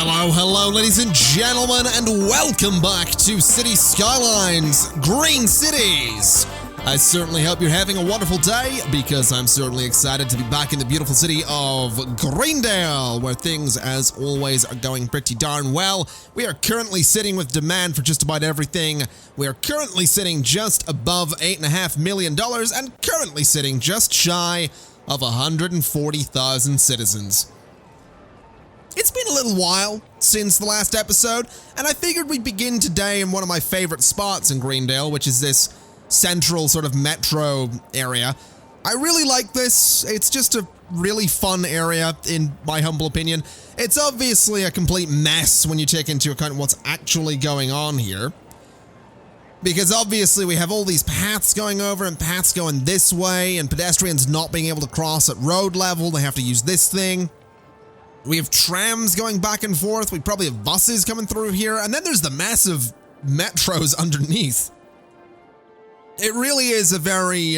Hello, hello, ladies and gentlemen, and welcome back to City Skylines, Green Cities. I certainly hope you're having a wonderful day, because I'm certainly excited to be back in the beautiful city of Greendale, where things, as always, are going pretty darn well. We are currently sitting with demand for just about everything. We are currently sitting just above $8.5 million, and currently sitting just shy of 140,000 citizens. It's been a little while since the last episode, and I figured we'd begin today in one of my favorite spots in Greendale, which is this central sort of metro area. I really like this. It's just a really fun area, in my humble opinion. It's obviously a complete mess when you take into account what's actually going on here, because obviously we have all these paths going over and paths going this way, and pedestrians not being able to cross at road level. They have to use this thing. We have trams going back and forth. We probably have buses coming through here. And then there's the massive metros underneath. It really is a very,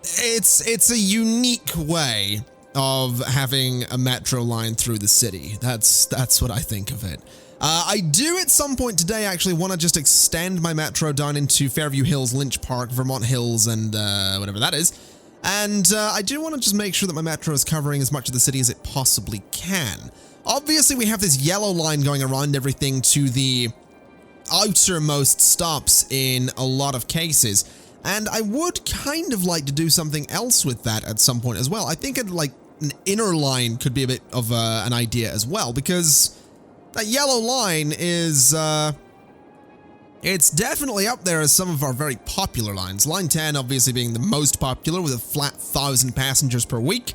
it's a unique way of having a metro line through the city. That's what I think of it. I do at some point today actually want to just extend my metro down into Fairview Hills, Lynch Park, Vermont Hills, and whatever that is. And I do want to just make sure that my metro is covering as much of the city as it possibly can. Obviously, we have this yellow line going around everything to the outermost stops in a lot of cases. And I would kind of like to do something else with that at some point as well. I think like an inner line could be a bit of an idea as well, because that yellow line is it's definitely up there as some of our very popular lines. Line 10 obviously being the most popular with a flat 1,000 passengers per week.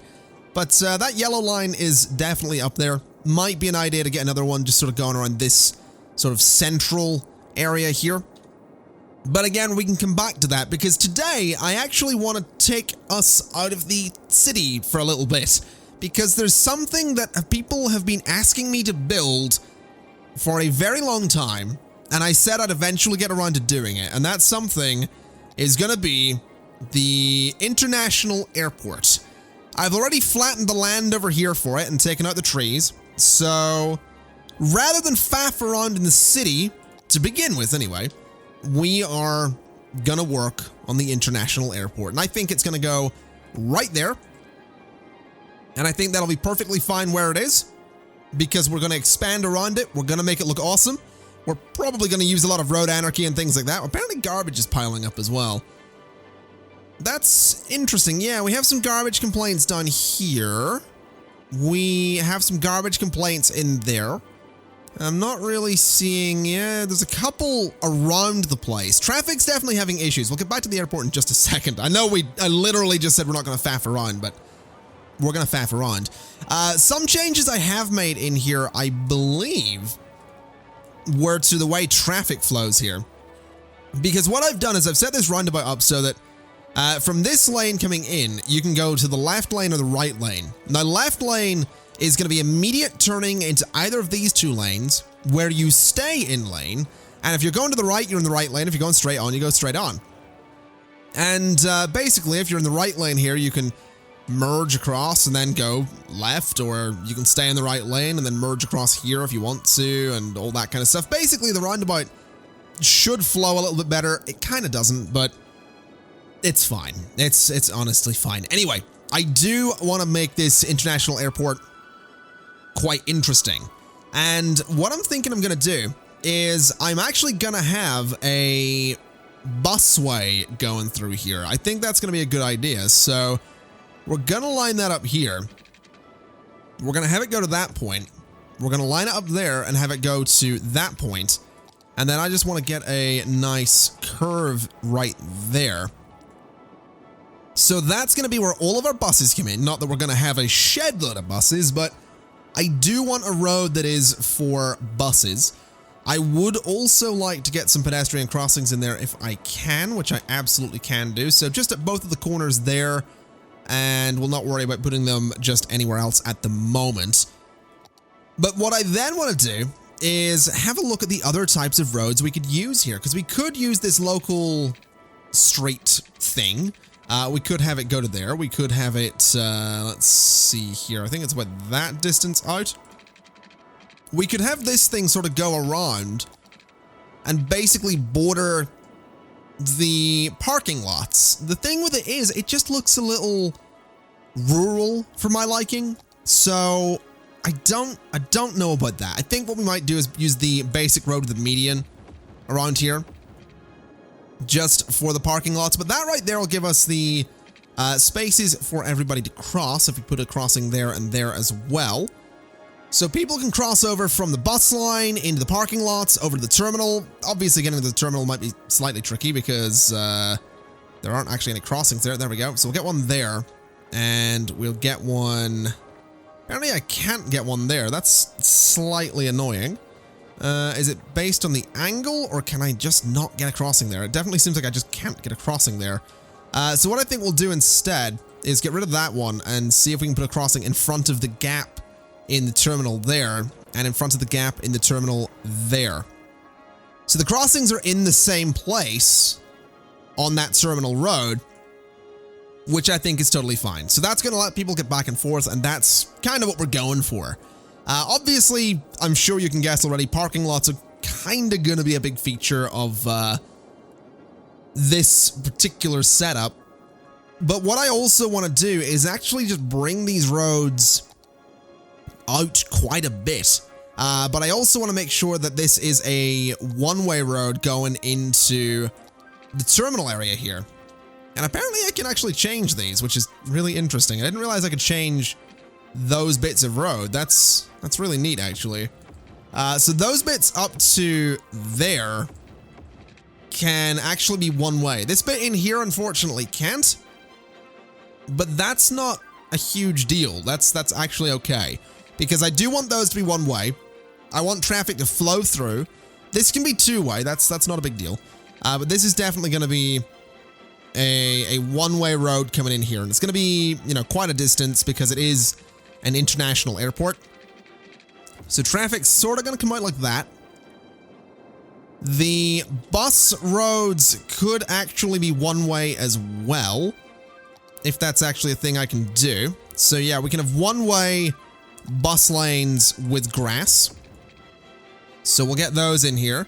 But that yellow line is definitely up there. Might be an idea to get another one just sort of going around this sort of central area here. But again, we can come back to that, because today I actually want to take us out of the city for a little bit, because there's something that people have been asking me to build for a very long time. And I said I'd eventually get around to doing it, and that something is going to be the International Airport. I've already flattened the land over here for it and taken out the trees, so rather than faff around in the city, to begin with anyway, we are going to work on the International Airport. And I think it's going to go right there, and I think that'll be perfectly fine where it is, because we're going to expand around it. We're going to make it look awesome. We're probably going to use a lot of road anarchy and things like that. Apparently garbage is piling up as well. That's interesting. Yeah, we have some garbage complaints down here. We have some garbage complaints in there. I'm not really seeing... Yeah, there's a couple around the place. Traffic's definitely having issues. We'll get back to the airport in just a second. I know I literally just said we're not going to faff around, but we're going to faff around. Some changes I have made in here, I believe, were to the way traffic flows here. Because what I've done is I've set this roundabout up so that from this lane coming in, you can go to the left lane or the right lane. Now, left lane is going to be immediate turning into either of these two lanes, where you stay in lane. And if you're going to the right, you're in the right lane. If you're going straight on, you go straight on. And basically, if you're in the right lane here, you can merge across and then go left, or you can stay in the right lane and then merge across here if you want to, and all that kind of stuff. Basically, the roundabout should flow a little bit better. It kind of doesn't, but it's fine. It's honestly fine. Anyway, I do want to make this international airport quite interesting. And what I'm thinking I'm going to do is I'm actually going to have a busway going through here. I think that's going to be a good idea. So we're going to line that up here. We're going to have it go to that point. We're going to line it up there and have it go to that point. And then I just want to get a nice curve right there. So that's going to be where all of our buses come in. Not that we're going to have a shed load of buses, but I do want a road that is for buses. I would also like to get some pedestrian crossings in there if I can, which I absolutely can do. So just at both of the corners there, and we'll not worry about putting them just anywhere else at the moment. But what I then want to do is have a look at the other types of roads we could use here, because we could use this local street thing. We could have it go to there. We could have it, let's see here. I think it's about that distance out. we could have this thing sort of go around and basically border the parking lots. The thing with it is, it just looks a little rural for my liking. So I don't know about that. I think what we might do is use the basic road with the median around here just for the parking lots. But that right there will give us the spaces for everybody to cross if we put a crossing there and there as well. So people can cross over from the bus line into the parking lots over to the terminal. Obviously, getting to the terminal might be slightly tricky because there aren't actually any crossings there. There we go. So we'll get one there, and we'll get one. Apparently, I can't get one there. That's slightly annoying. Is it based on the angle, or can I just not get a crossing there? It definitely seems like I just can't get a crossing there. So what I think we'll do instead is get rid of that one and see if we can put a crossing in front of the gap in the terminal there, and in front of the gap in the terminal there. So the crossings are in the same place on that terminal road, which I think is totally fine. So that's going to let people get back and forth, and that's kind of what we're going for. Obviously, I'm sure you can guess already, parking lots are kind of going to be a big feature of this particular setup. But what I also want to do is actually just bring these roads out quite a bit. But I also want to make sure that this is a one-way road going into the terminal area here. And apparently I can actually change these, which is really interesting. I didn't realize I could change those bits of road. That's really neat, actually. So those bits up to there can actually be one way. This bit in here, unfortunately, can't. But that's not a huge deal. That's actually okay. Because I do want those to be one way. I want traffic to flow through. This can be two-way. That's not a big deal. But this is definitely going to be a one-way road coming in here. And it's going to be, you know, quite a distance because it is an international airport. So traffic's sort of going to come out like that. The bus roads could actually be one way as well, if that's actually a thing I can do. So yeah, we can have one-way bus lanes with grass. So we'll get those in here.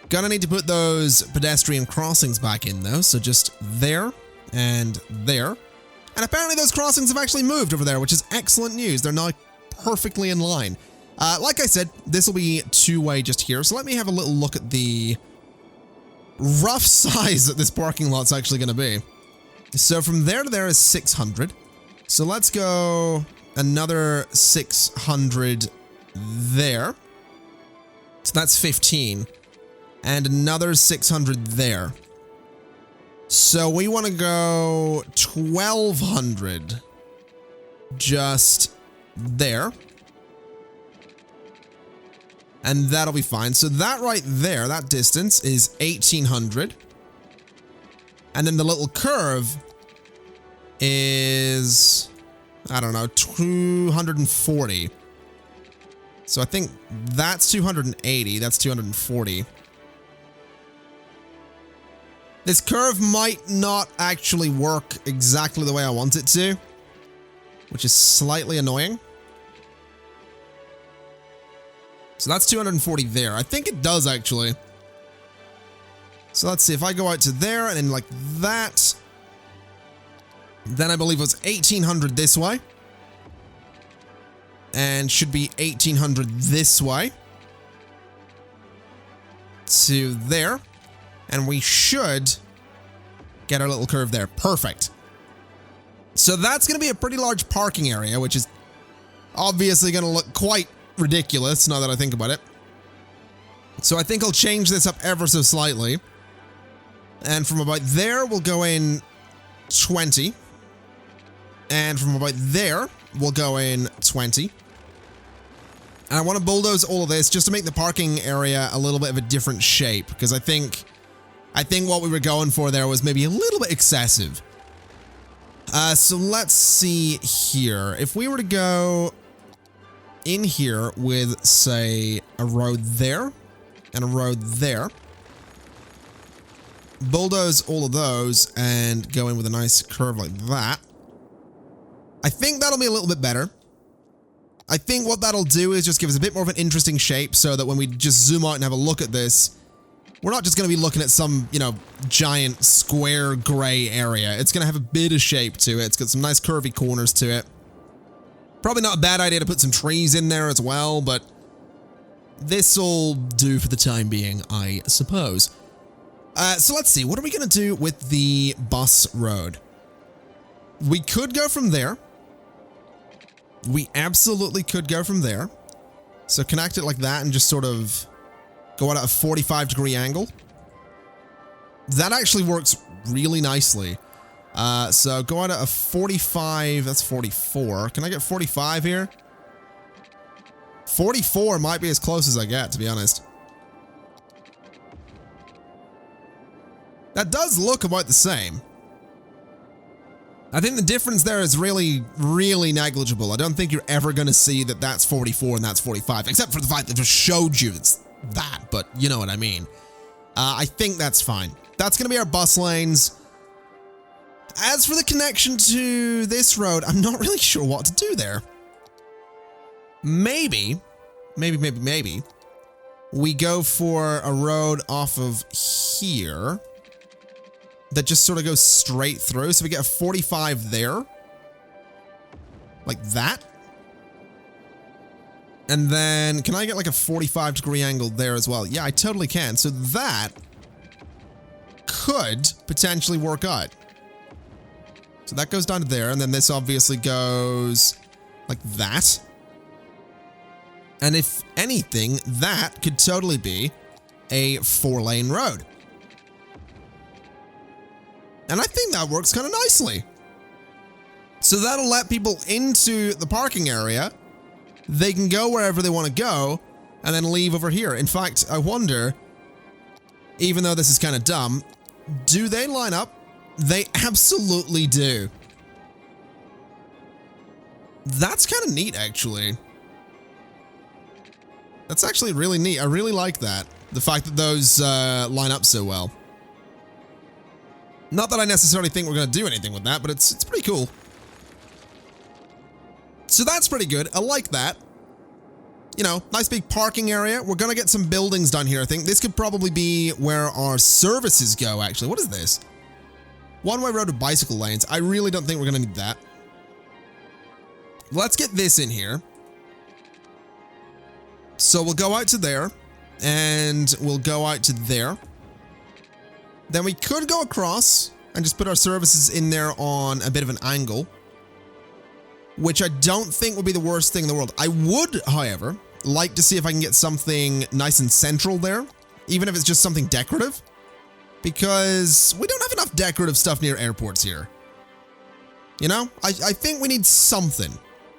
Gonna need to put those pedestrian crossings back in though. So just there and there. And apparently those crossings have actually moved over there, which is excellent news. They're now perfectly in line. Like I said, this will be two-way just here. So let me have a little look at the rough size that this parking lot's actually going to be. So from there to there is 600. So let's go another 600 there. So that's 15. And another 600 there. So we want to go 1,200 just there. And that'll be fine. So that right there, that distance is 1,800. And then the little curve is, I don't know, 240. So I think that's 280. That's 240. This curve might not actually work exactly the way I want it to, which is slightly annoying. So that's 240 there. I think it does actually. So let's see, if I go out to there and then like that, then I believe it was 1,800 this way. And should be 1,800 this way. To there. And we should get our little curve there. Perfect. So that's going to be a pretty large parking area, which is obviously going to look quite ridiculous now that I think about it. So I think I'll change this up ever so slightly. And from about there, we'll go in 20. And from about there, we'll go in 20. And I want to bulldoze all of this just to make the parking area a little bit of a different shape, because I think what we were going for there was maybe a little bit excessive. So let's see here. If we were to go in here with, say, a road there and a road there, bulldoze all of those and go in with a nice curve like that, I think that'll be a little bit better. I think what that'll do is just give us a bit more of an interesting shape so that when we just zoom out and have a look at this, we're not just going to be looking at some, you know, giant square gray area. It's going to have a bit of shape to it. It's got some nice curvy corners to it. Probably not a bad idea to put some trees in there as well, but this'll do for the time being, I suppose. So let's see, what are we going to do with the bus road? We could go from there. We absolutely could go from there. So connect it like that and just sort of go at a 45-degree angle. That actually works really nicely. So go at a 45, that's 44. Can I get 45 here? 44 might be as close as I get, to be honest. That does look about the same. I think the difference there is really, really negligible. I don't think you're ever going to see that that's 44 and that's 45, except for the fact that it just showed you it's that, but you know what I mean. I think that's fine. That's going to be our bus lanes. As for the connection to this road, I'm not really sure what to do there. Maybe, we go for a road off of here that just sort of goes straight through. So we get a 45 there. Like that. And then, can I get like a 45-degree angle there as well? Yeah, I totally can. So that could potentially work out. So that goes down to there, and then this obviously goes like that. And if anything, that could totally be a 4-lane road. And I think that works kind of nicely. So that'll let people into the parking area. They can go wherever they want to go and then leave over here. In fact, I wonder, even though this is kind of dumb, do they line up? They absolutely do. That's kind of neat, actually. That's actually really neat. I really like that. The fact that those line up so well. Not that I necessarily think we're going to do anything with that, but it's pretty cool. So that's pretty good. I like that. You know, nice big parking area. We're going to get some buildings done here, I think. This could probably be where our services go, actually. What is this? One-way road with bicycle lanes. I really don't think we're going to need that. Let's get this in here. So we'll go out to there, and we'll go out to there. Then we could go across and just put our services in there on a bit of an angle, which I don't think would be the worst thing in the world. I would, however, like to see if I can get something nice and central there, even if it's just something decorative, because we don't have enough decorative stuff near airports here. You know, I think we need something,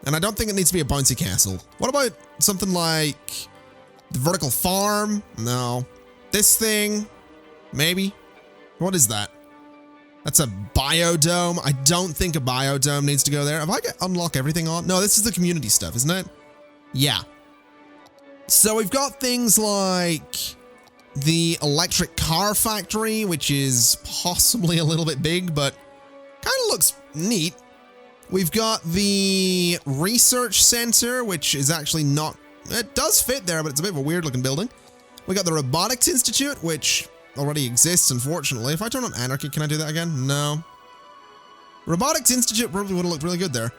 and I don't think it needs to be a bouncy castle. What about something like the vertical farm? No. This thing? Maybe. What is that? That's a biodome. I don't think a biodome needs to go there. Have I got unlock everything on? No, this is the community stuff, isn't it? Yeah. So we've got things like the electric car factory, which is possibly a little bit big, but kind of looks neat. We've got the research center, which is actually not, it does fit there, but it's a bit of a weird looking building. We got the robotics institute, which already exists, unfortunately. If I turn on anarchy, can I do that again? No. Robotics institute probably would have looked really good there.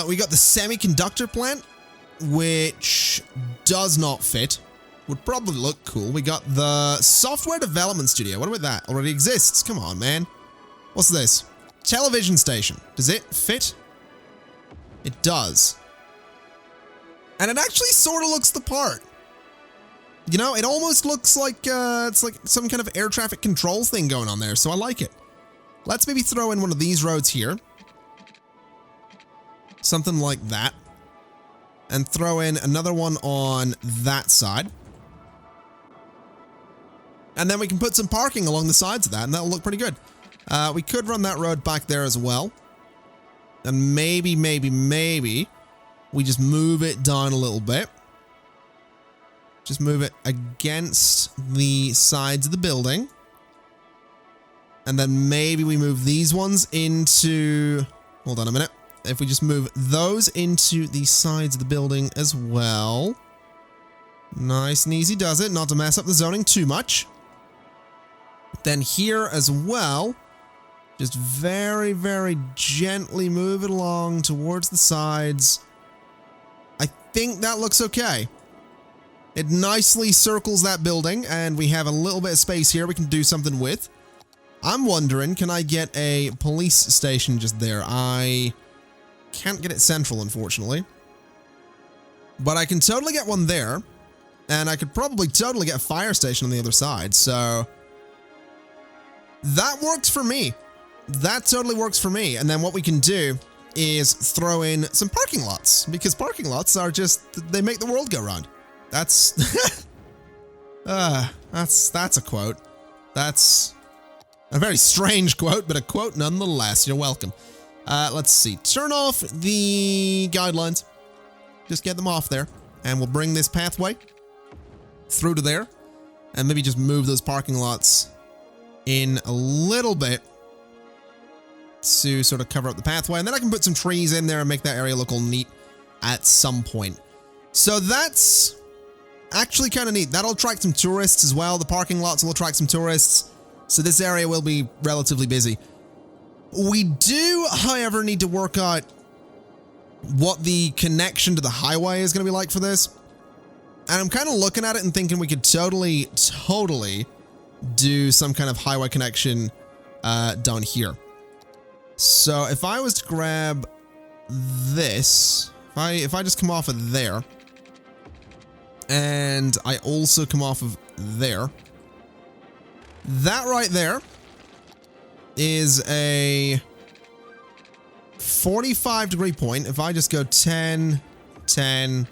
We got the semiconductor plant, which does not fit. Would probably look cool. We got the software development studio. What about that? Already exists. Come on, man. What's this? Television station. Does it fit? It does. And it actually sort of looks the part. You know, it almost looks like it's like some kind of air traffic control thing going on there, so I like it. Let's maybe throw in one of these roads here. Something like that. And throw in another one on that side. And then we can put some parking along the sides of that, and that'll look pretty good. We could run that road back there as well. And maybe we just move it down a little bit. Just move it against the sides of the building. And then maybe we move these ones into... Hold on a minute. if we just move those into the sides of the building as well. Nice and easy does it, not to mess up the zoning too much. Then here as well, just very, very gently move it along towards the sides. I think that looks okay. It nicely circles that building, and we have a little bit of space here we can do something with. I'm wondering, can I get a police station just there? I can't get it central, unfortunately. But I can totally get one there, and I could probably totally get a fire station on the other side, so that works for me. That totally works for me. And then what we can do is throw in some parking lots, because parking lots are just, they make the world go round. That's that's a quote. That's a very strange quote, but a quote nonetheless. You're welcome. Let's see. Turn off the guidelines. Just get them off there, and we'll bring this pathway through to there, and maybe just move those parking lots in a little bit to sort of cover up the pathway, and then I can put some trees in there and make that area look all neat at some point. So that's actually kind of neat. That'll attract some tourists as well. The parking lots will attract some tourists, so this area will be relatively busy. We do, however, need to work out what the connection to the highway is going to be like for this. And I'm kind of looking at it and thinking we could totally do some kind of highway connection down here. So if I was to grab this, if I just come off of there, and I also come off of there, that right there is a 45-degree point. If I just go 10, 10,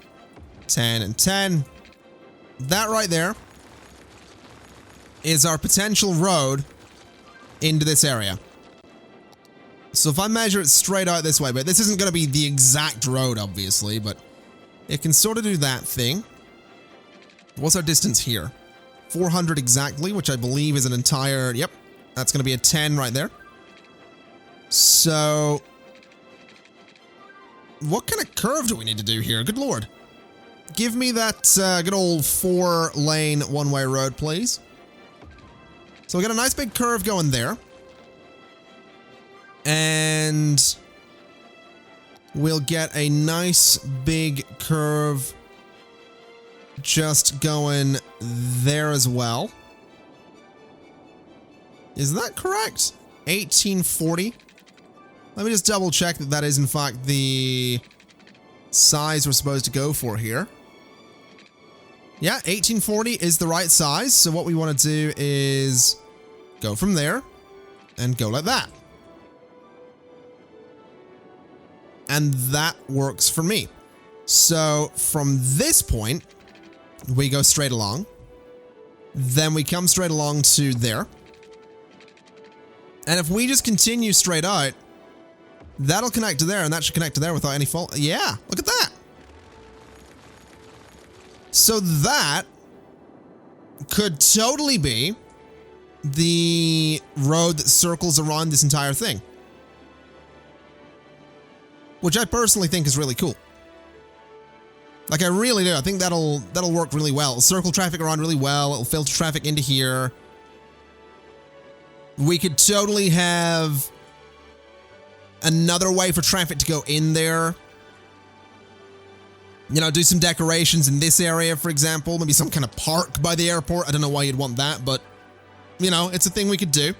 10, and 10, that right there is our potential road into this area. So if I measure it straight out this way, but this isn't going to be the exact road, obviously, but it can sort of do that thing. What's our distance here? 400 exactly, which I believe is an entire, yep, that's going to be a 10 right there. So what kind of curve do we need to do here? Good Lord. Give me that good old 4-lane one-way road, please. So we got a nice big curve going there. And we'll get a nice big curve just going there as well. Is that correct? 1840. Let me just double check that that is in fact the size we're supposed to go for here. Yeah, 1840 is the right size. So what we want to do is go from there and go like that. And that works for me. So from this point, we go straight along. Then we come straight along to there. And if we just continue straight out, that'll connect to there, and that should connect to there without any fault. Yeah, look at that. So that could totally be the road that circles around this entire thing, which I personally think is really cool. Like, I really do. I think that'll work really well. It'll circle traffic around really well. It'll filter traffic into here. We could totally have another way for traffic to go in there. You know, do some decorations in this area, for example. Maybe some kind of park by the airport. I don't know why you'd want that, but, you know, it's a thing we could do.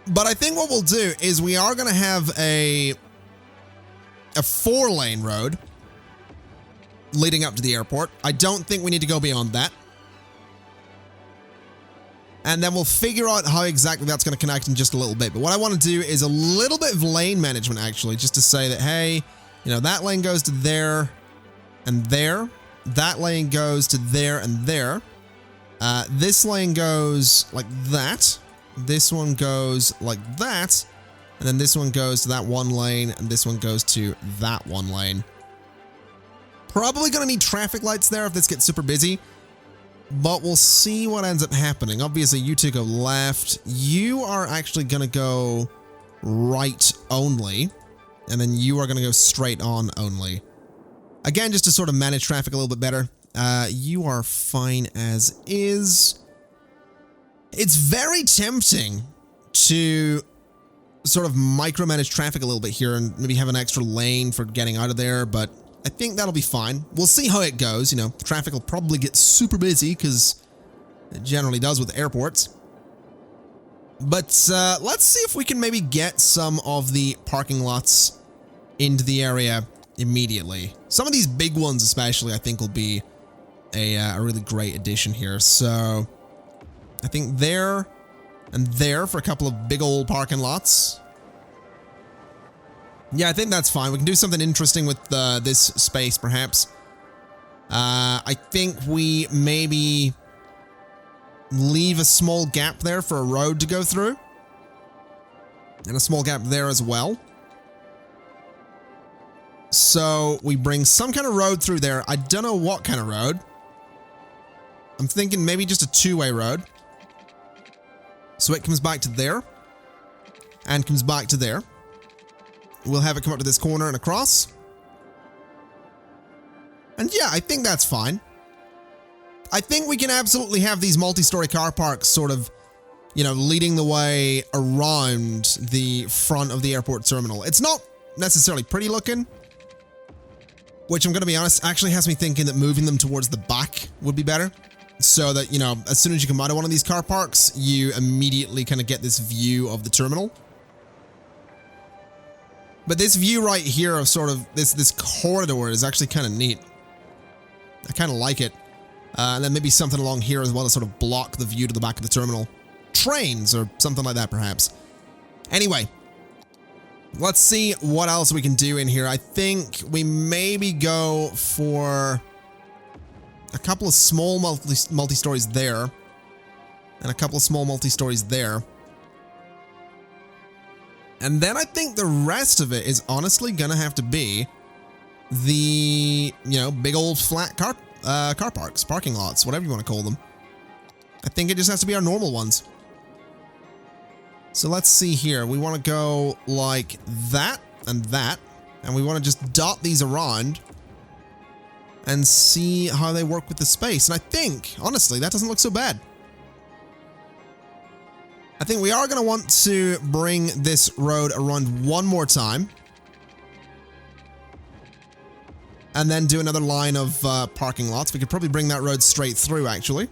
But I think what we'll do is we are going to have a 4-lane road leading up to the airport. I don't think we need to go beyond that. And then we'll figure out how exactly that's going to connect in just a little bit. But what I want to do is a little bit of lane management, actually, just to say that, hey, you know, that lane goes to there and there. That lane goes to there and there. This lane goes like that. This one goes like that. And then this one goes to that one lane, and this one goes to that one lane. Probably going to need traffic lights there if this gets super busy. But we'll see what ends up happening. Obviously, you two go left. You are actually going to go right only. And then you are going to go straight on only. Again, just to sort of manage traffic a little bit better. You are fine as is. It's very tempting to sort of micromanage traffic a little bit here and maybe have an extra lane for getting out of there, but I think that'll be fine. We'll see how it goes. You know, traffic will probably get super busy because it generally does with airports. But let's see if we can maybe get some of the parking lots into the area immediately. Some of these big ones especially I think will be a really great addition here. So I think there and there for a couple of big old parking lots. Yeah, I think that's fine. We can do something interesting with this space, perhaps. I think we maybe leave a small gap there for a road to go through. And a small gap there as well. So we bring some kind of road through there. I don't know what kind of road. I'm thinking maybe just a two-way road. So it comes back to there. And comes back to there. We'll have it come up to this corner and across. And yeah, I think that's fine. I think we can absolutely have these multi-story car parks sort of, you know, leading the way around the front of the airport terminal. It's not necessarily pretty looking, which I'm going to be honest, actually has me thinking that moving them towards the back would be better. So that, you know, as soon as you come out of one of these car parks, you immediately kind of get this view of the terminal. But this view right here of sort of this corridor is actually kind of neat. I kind of like it. And then maybe something along here as well to sort of block the view to the back of the terminal. Trains or something like that, perhaps. Anyway, let's see what else we can do in here. I think we maybe go for a couple of small multi-stories there. And a couple of small multi-stories there. And then I think the rest of it is honestly gonna have to be the, you know, big old flat car parks, parking lots, whatever you want to call them. I think it just has to be our normal ones. So let's see here. We want to go like that and that, and we want to just dot these around and see how they work with the space. And I think, honestly, that doesn't look so bad. I think we are going to want to bring this road around one more time. And then do another line of parking lots. We could probably bring that road straight through, actually.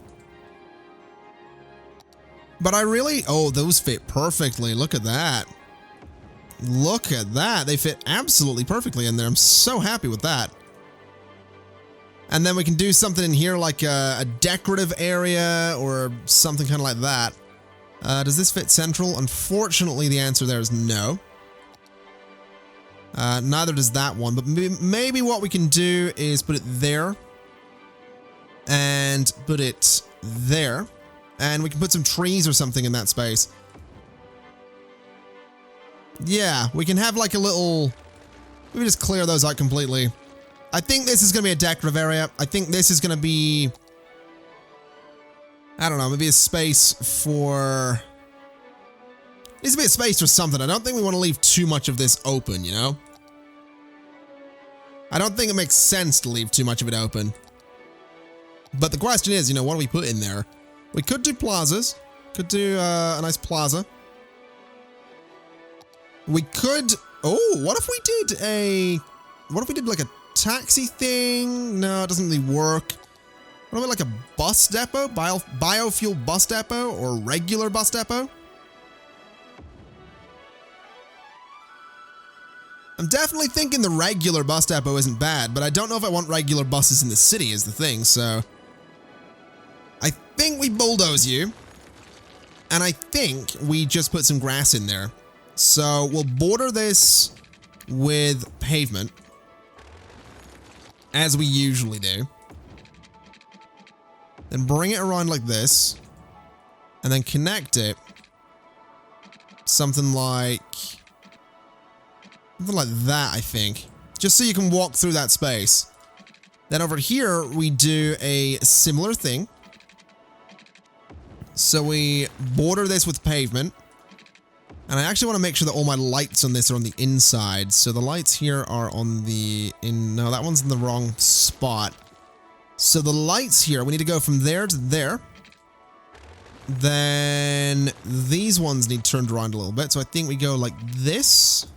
But I really... Oh, those fit perfectly. Look at that. Look at that. They fit absolutely perfectly in there. I'm so happy with that. And then we can do something in here like a decorative area or something kind of like that. Does this fit central? Unfortunately, the answer there is no. Neither does that one, but maybe what we can do is put it there and put it there, and we can put some trees or something in that space. Yeah, we can have like a little... Maybe just clear those out completely. I think this is going to be a decorative area. I think this is going to be... I don't know, maybe a space for... Needs to be a space for something. I don't think we want to leave too much of this open, you know? I don't think it makes sense to leave too much of it open. But the question is, you know, what do we put in there? We could do plazas. Could do a nice plaza. We could... Oh, what if we did a... What if we did like a taxi thing? No, it doesn't really work. What about like a bus depot? Biofuel bus depot or regular bus depot? I'm definitely thinking the regular bus depot isn't bad, but I don't know if I want regular buses in the city is the thing, so... I think we bulldoze you. And I think we just put some grass in there. So we'll border this with pavement. As we usually do. Then bring it around like this. And then connect it. Something like that, I think. Just so you can walk through that space. Then over here, we do a similar thing. So we border this with pavement. And I actually want to make sure that all my lights on this are on the inside. So the lights here are on the... No, that one's in the wrong spot. So the lights here, we need to go from there to there. Then these ones need turned around a little bit. So I think we go like this.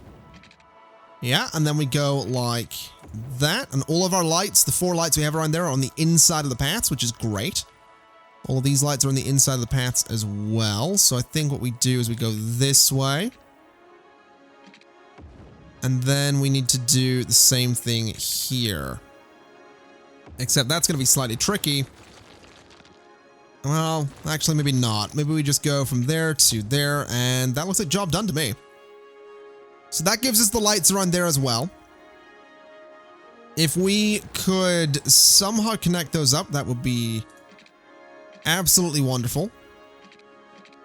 Yeah, and then we go like that. And all of our lights, the 4 lights we have around there, are on the inside of the paths, which is great. All of these lights are on the inside of the paths as well. So I think what we do is we go this way. And then we need to do the same thing here. Except that's going to be slightly tricky. Well, actually, maybe not. Maybe we just go from there to there, and that looks like job done to me. So that gives us the lights around there as well. If we could somehow connect those up, that would be absolutely wonderful.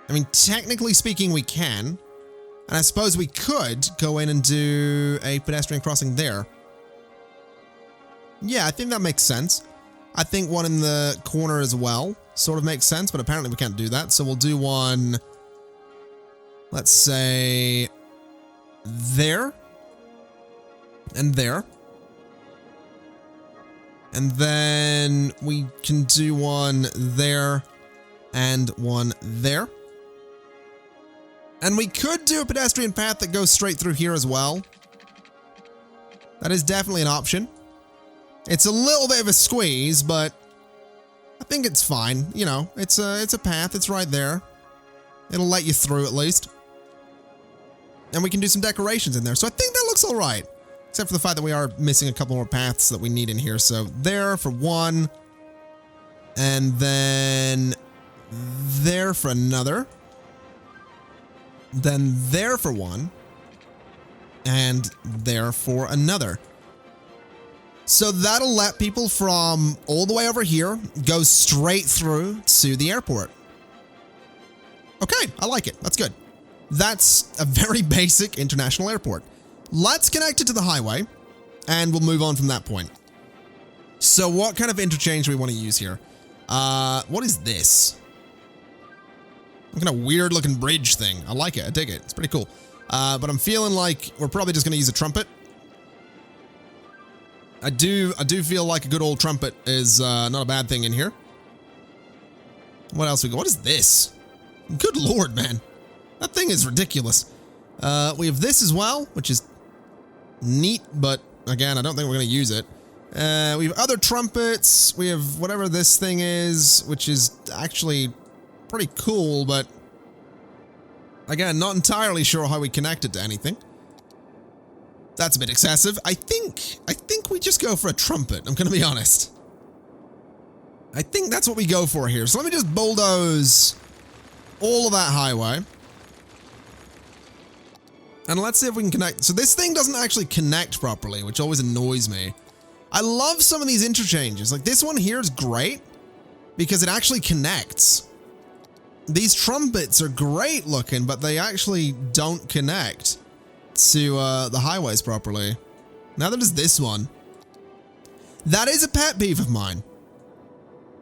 I mean, technically speaking, we can. And I suppose we could go in and do a pedestrian crossing there. Yeah, I think that makes sense. I think one in the corner as well sort of makes sense, but apparently we can't do that. So we'll do one, let's say, there. And there. And then we can do one there and one there. And we could do a pedestrian path that goes straight through here as well. That is definitely an option. It's a little bit of a squeeze, but I think it's fine. You know, it's a path. It's right there. It'll let you through at least. And we can do some decorations in there. So I think that looks all right. Except for the fact that we are missing a couple more paths that we need in here. So there for one. And then there for another. Then there for one. And there for another. So that'll let people from all the way over here go straight through to the airport. Okay, I like it. That's good. That's a very basic international airport. Let's connect it to the highway, and we'll move on from that point. So what kind of interchange do we want to use here? What is this? Some kind of weird looking bridge thing. I like it. I dig it. It's pretty cool. But I'm feeling like we're probably just going to use a trumpet. I do feel like a good old trumpet is not a bad thing in here. What else we got? What is this? Good lord, man. That thing is ridiculous. We have this as well, which is neat, but again, I don't think we're going to use it. We have other trumpets. We have whatever this thing is, which is actually pretty cool, but again, not entirely sure how we connect it to anything. That's a bit excessive. I think we just go for a trumpet. I'm going to be honest. I think that's what we go for here. So let me just bulldoze all of that highway. And let's see if we can connect. So this thing doesn't actually connect properly, which always annoys me. I love some of these interchanges. Like this one here is great because it actually connects. These trumpets are great looking, but they actually don't connect to the highways properly. Neither does this one. That is a pet peeve of mine.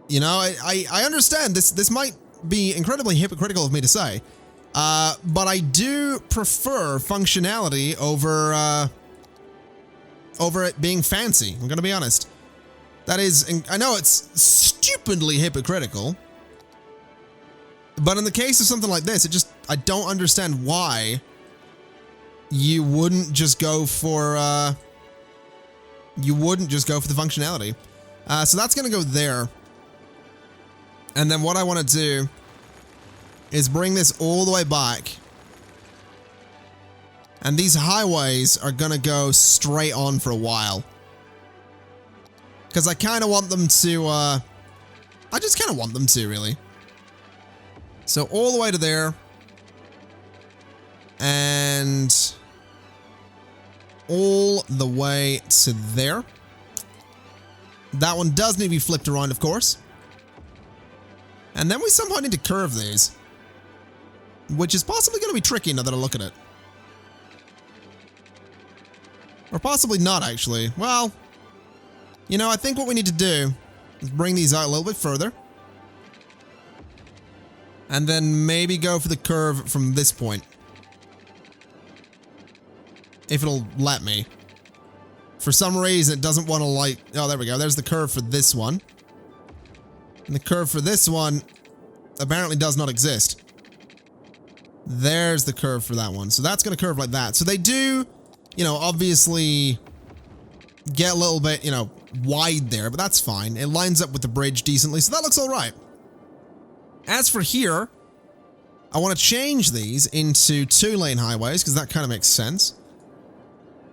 You know, I understand this might be incredibly hypocritical of me to say, but I do prefer functionality over it being fancy. I'm gonna be honest. That is, I know it's stupidly hypocritical, but in the case of something like this, I don't understand why you wouldn't just go for the functionality. So that's gonna go there. And then what I want to do is bring this all the way back. And these highways are gonna go straight on for a while. Because I kind of want them to, I just kind of want them to, really. So all the way to there. And all the way to there. That one does need to be flipped around, of course. And then we somehow need to curve these. Which is possibly going to be tricky now that I look at it. Or possibly not, actually. Well, you know, I think what we need to do is bring these out a little bit further. And then maybe go for the curve from this point. if it'll let me. For some reason, it doesn't want to like... Oh, there we go. There's the curve for this one. And the curve for this one apparently does not exist. There's the curve for that one. So that's going to curve like that. So they do, you know, obviously get a little bit, you know, wide there, but that's fine. It lines up with the bridge decently, so that looks all right. As for here, I want to change these into 2-lane highways because that kind of makes sense.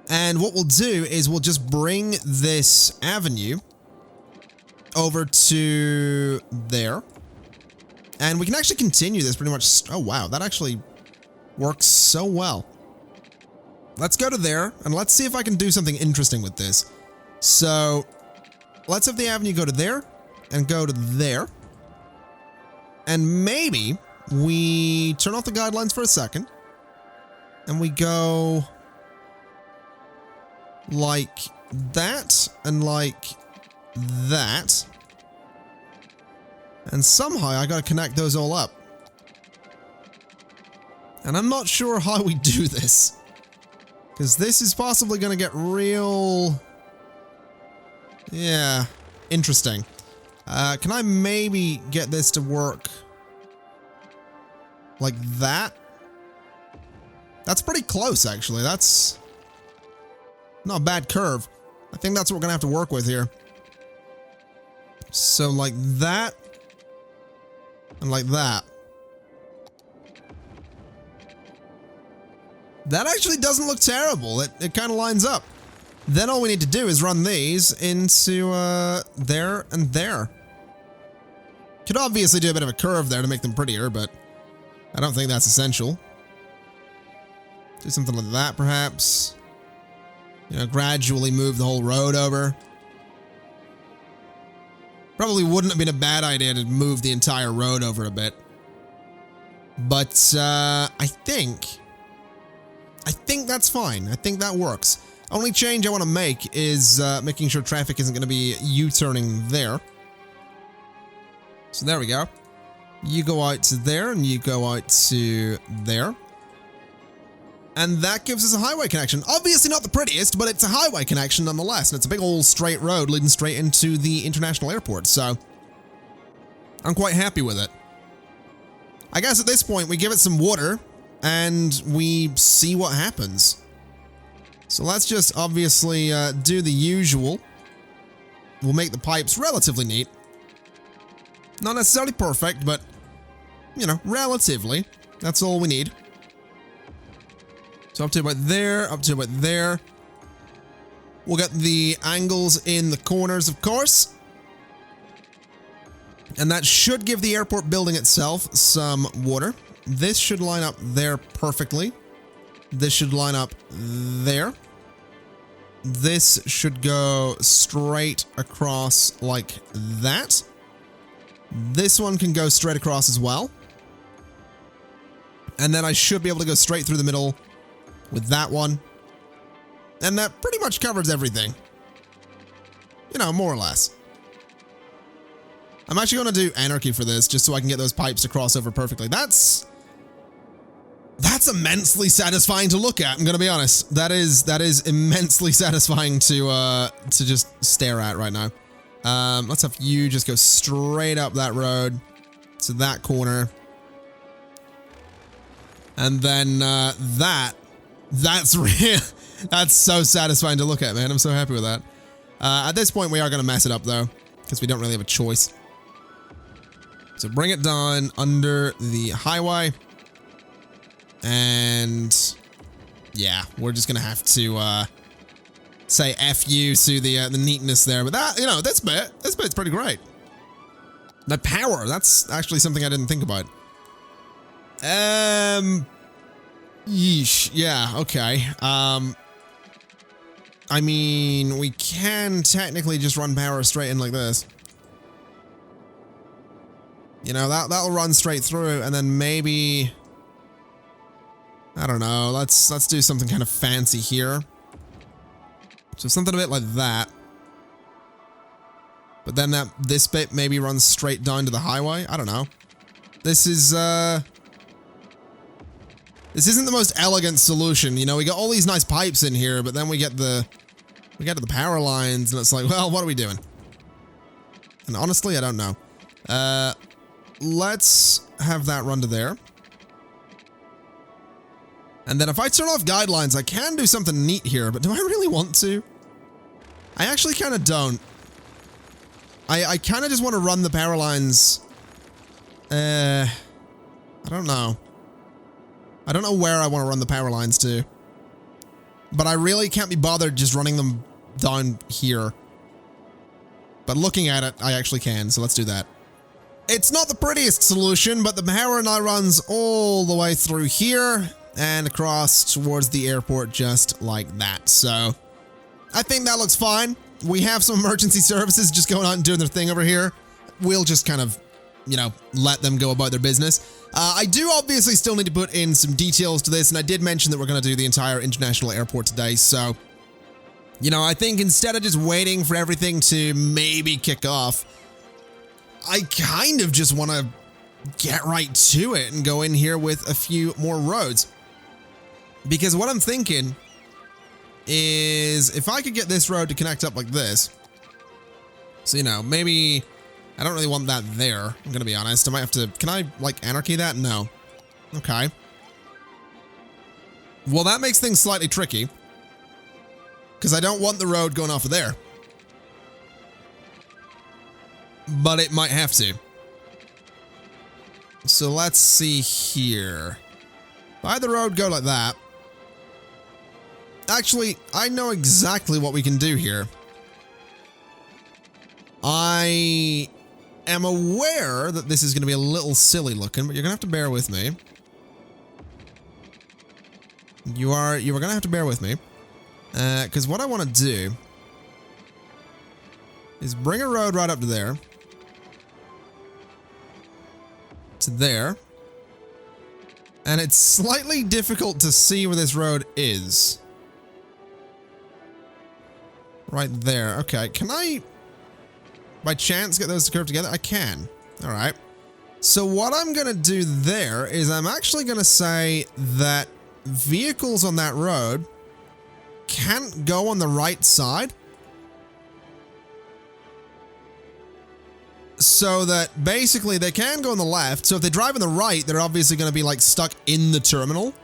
And what we'll do is we'll just bring this avenue over to there. And we can actually continue this pretty much. Oh, wow. That actually works so well. Let's go to there and let's see if I can do something interesting with this. So let's have the avenue go to there and go to there. And maybe we turn off the guidelines for a second and we go like that and like that. And somehow I gotta connect those all up. And I'm not sure how we do this, because this is possibly gonna get real... Yeah, interesting. Can I maybe get this to work like that? That's pretty close, actually. That's not a bad curve. I think that's what we're gonna have to work with here. So like that and like that. That actually doesn't look terrible. It kind of lines up. Then all we need to do is run these into there and there. Could obviously do a bit of a curve there to make them prettier, but I don't think that's essential. Do something like that, perhaps. You know, gradually move the whole road over. Probably wouldn't have been a bad idea to move the entire road over a bit. But I think that's fine. I think that works. Only change I want to make is making sure traffic isn't going to be U-turning there. So there we go. You go out to there and you go out to there. And that gives us a highway connection. Obviously not the prettiest, but it's a highway connection nonetheless. And it's a big old straight road leading straight into the international airport. So I'm quite happy with it. I guess at this point we give it some water and we see what happens. So let's just obviously do the usual. We'll make the pipes relatively neat. Not necessarily perfect, but, you know, relatively. That's all we need. So up to about there, up to about there. We'll get the angles in the corners, of course. And that should give the airport building itself some water. This should line up there perfectly. This should line up there. This should go straight across like that. This one can go straight across as well. And then I should be able to go straight through the middle with that one. And that pretty much covers everything. You know, more or less. I'm actually going to do anarchy for this just so I can get those pipes to cross over perfectly. That's immensely satisfying to look at, I'm going to be honest. That is immensely satisfying to just stare at right now. Let's have you just go straight up that road to that corner. And then that's real. That's so satisfying to look at, man. I'm so happy with that. At this point, we are going to mess it up, though, because we don't really have a choice. So bring it down under the highway. And yeah, we're just going to have to say F you to the neatness there. But that, you know, this bit's pretty great. The power, that's actually something I didn't think about. Yeesh, yeah, okay. I mean, we can technically just run power straight in like this. You know, that'll run straight through, and then maybe, I don't know, let's do something kind of fancy here. So something a bit like that. But then this bit maybe runs straight down to the highway. I don't know. This is This isn't the most elegant solution. You know, we got all these nice pipes in here, but then we get to the power lines, and it's like, well, what are we doing? And honestly, I don't know. Let's have that run to there. And then if I turn off guidelines, I can do something neat here, but do I really want to? I actually kind of don't. I kind of just want to run the power lines. I don't know. I don't know where I want to run the power lines to. But I really can't be bothered just running them down here. But looking at it, I actually can, so let's do that. It's not the prettiest solution, but the power now runs all the way through here and across towards the airport just like that. So I think that looks fine. We have some emergency services just going out and doing their thing over here. We'll just kind of, you know, let them go about their business. I do obviously still need to put in some details to this, and I did mention that we're going to do the entire international airport today, so, you know, I think instead of just waiting for everything to maybe kick off, I kind of just want to get right to it and go in here with a few more roads. Because what I'm thinking is if I could get this road to connect up like this, so, you know, maybe I don't really want that there, I'm going to be honest. I might have to, can I, like, anarchy that? No. Okay. Well, that makes things slightly tricky, because I don't want the road going off of there. But it might have to. So let's see here. If I had the road go like that. Actually, I know exactly what we can do here. I am aware that this is going to be a little silly looking, but you're going to have to bear with me. You are going to have to bear with me. Because what I want to do is bring a road right up to there. To there. And it's slightly difficult to see where this road is. Right there. Okay, can I, by chance, get those to curve together? I can. All right. So what I'm going to do there is I'm actually going to say that vehicles on that road can't go on the right side. So that basically they can go on the left. So if they drive on the right, they're obviously going to be like stuck in the terminal.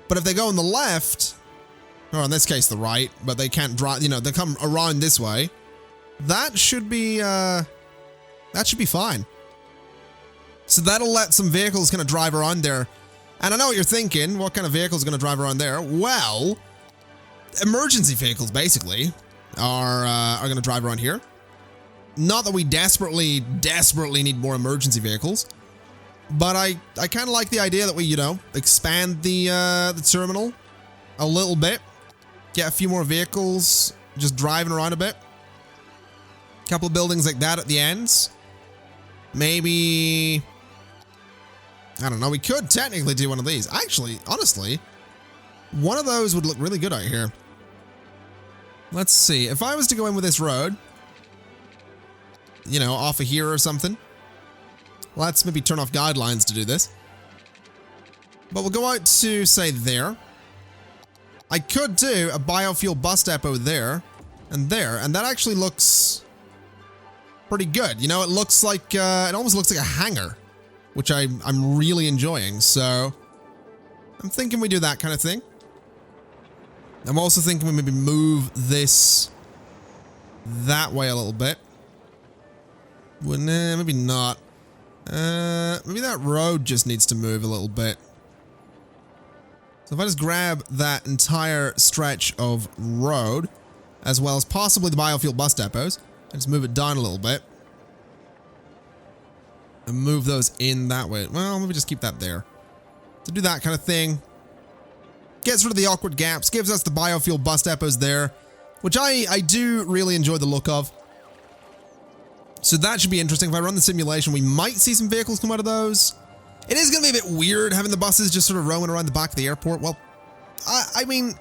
But if they go on the left, or in this case the right, but they can't drive, you know, they come around this way, that should be fine. So that'll let some vehicles kind of drive around there. And I know what you're thinking, what kind of vehicles are going to drive around there? Well, emergency vehicles basically are going to drive around here. Not that we desperately need more emergency vehicles, but I kind of like the idea that we, you know, expand the terminal a little bit, get a few more vehicles just driving around a bit. A couple of buildings like that at the ends. Maybe, I don't know, we could technically do one of these. Actually, honestly, one of those would look really good out here. Let's see, if I was to go in with this road, you know, off of here or something. Let's maybe turn off guidelines to do this. But we'll go out to, say, there. I could do a biofuel bus depot there, and that actually looks pretty good. You know, it looks like, it almost looks like a hangar, which I'm really enjoying. So I'm thinking we do that kind of thing. I'm also thinking we maybe move this that way a little bit. Well, nah, maybe not. Maybe that road just needs to move a little bit. So if I just grab that entire stretch of road, as well as possibly the biofuel bus depots, and just move it down a little bit. And move those in that way. Well, maybe just keep that there. To do that kind of thing. Gets rid of the awkward gaps, gives us the biofuel bus depots there, which I do really enjoy the look of. So that should be interesting. If I run the simulation, we might see some vehicles come out of those. It is going to be a bit weird having the buses just sort of roaming around the back of the airport. Well, I mean,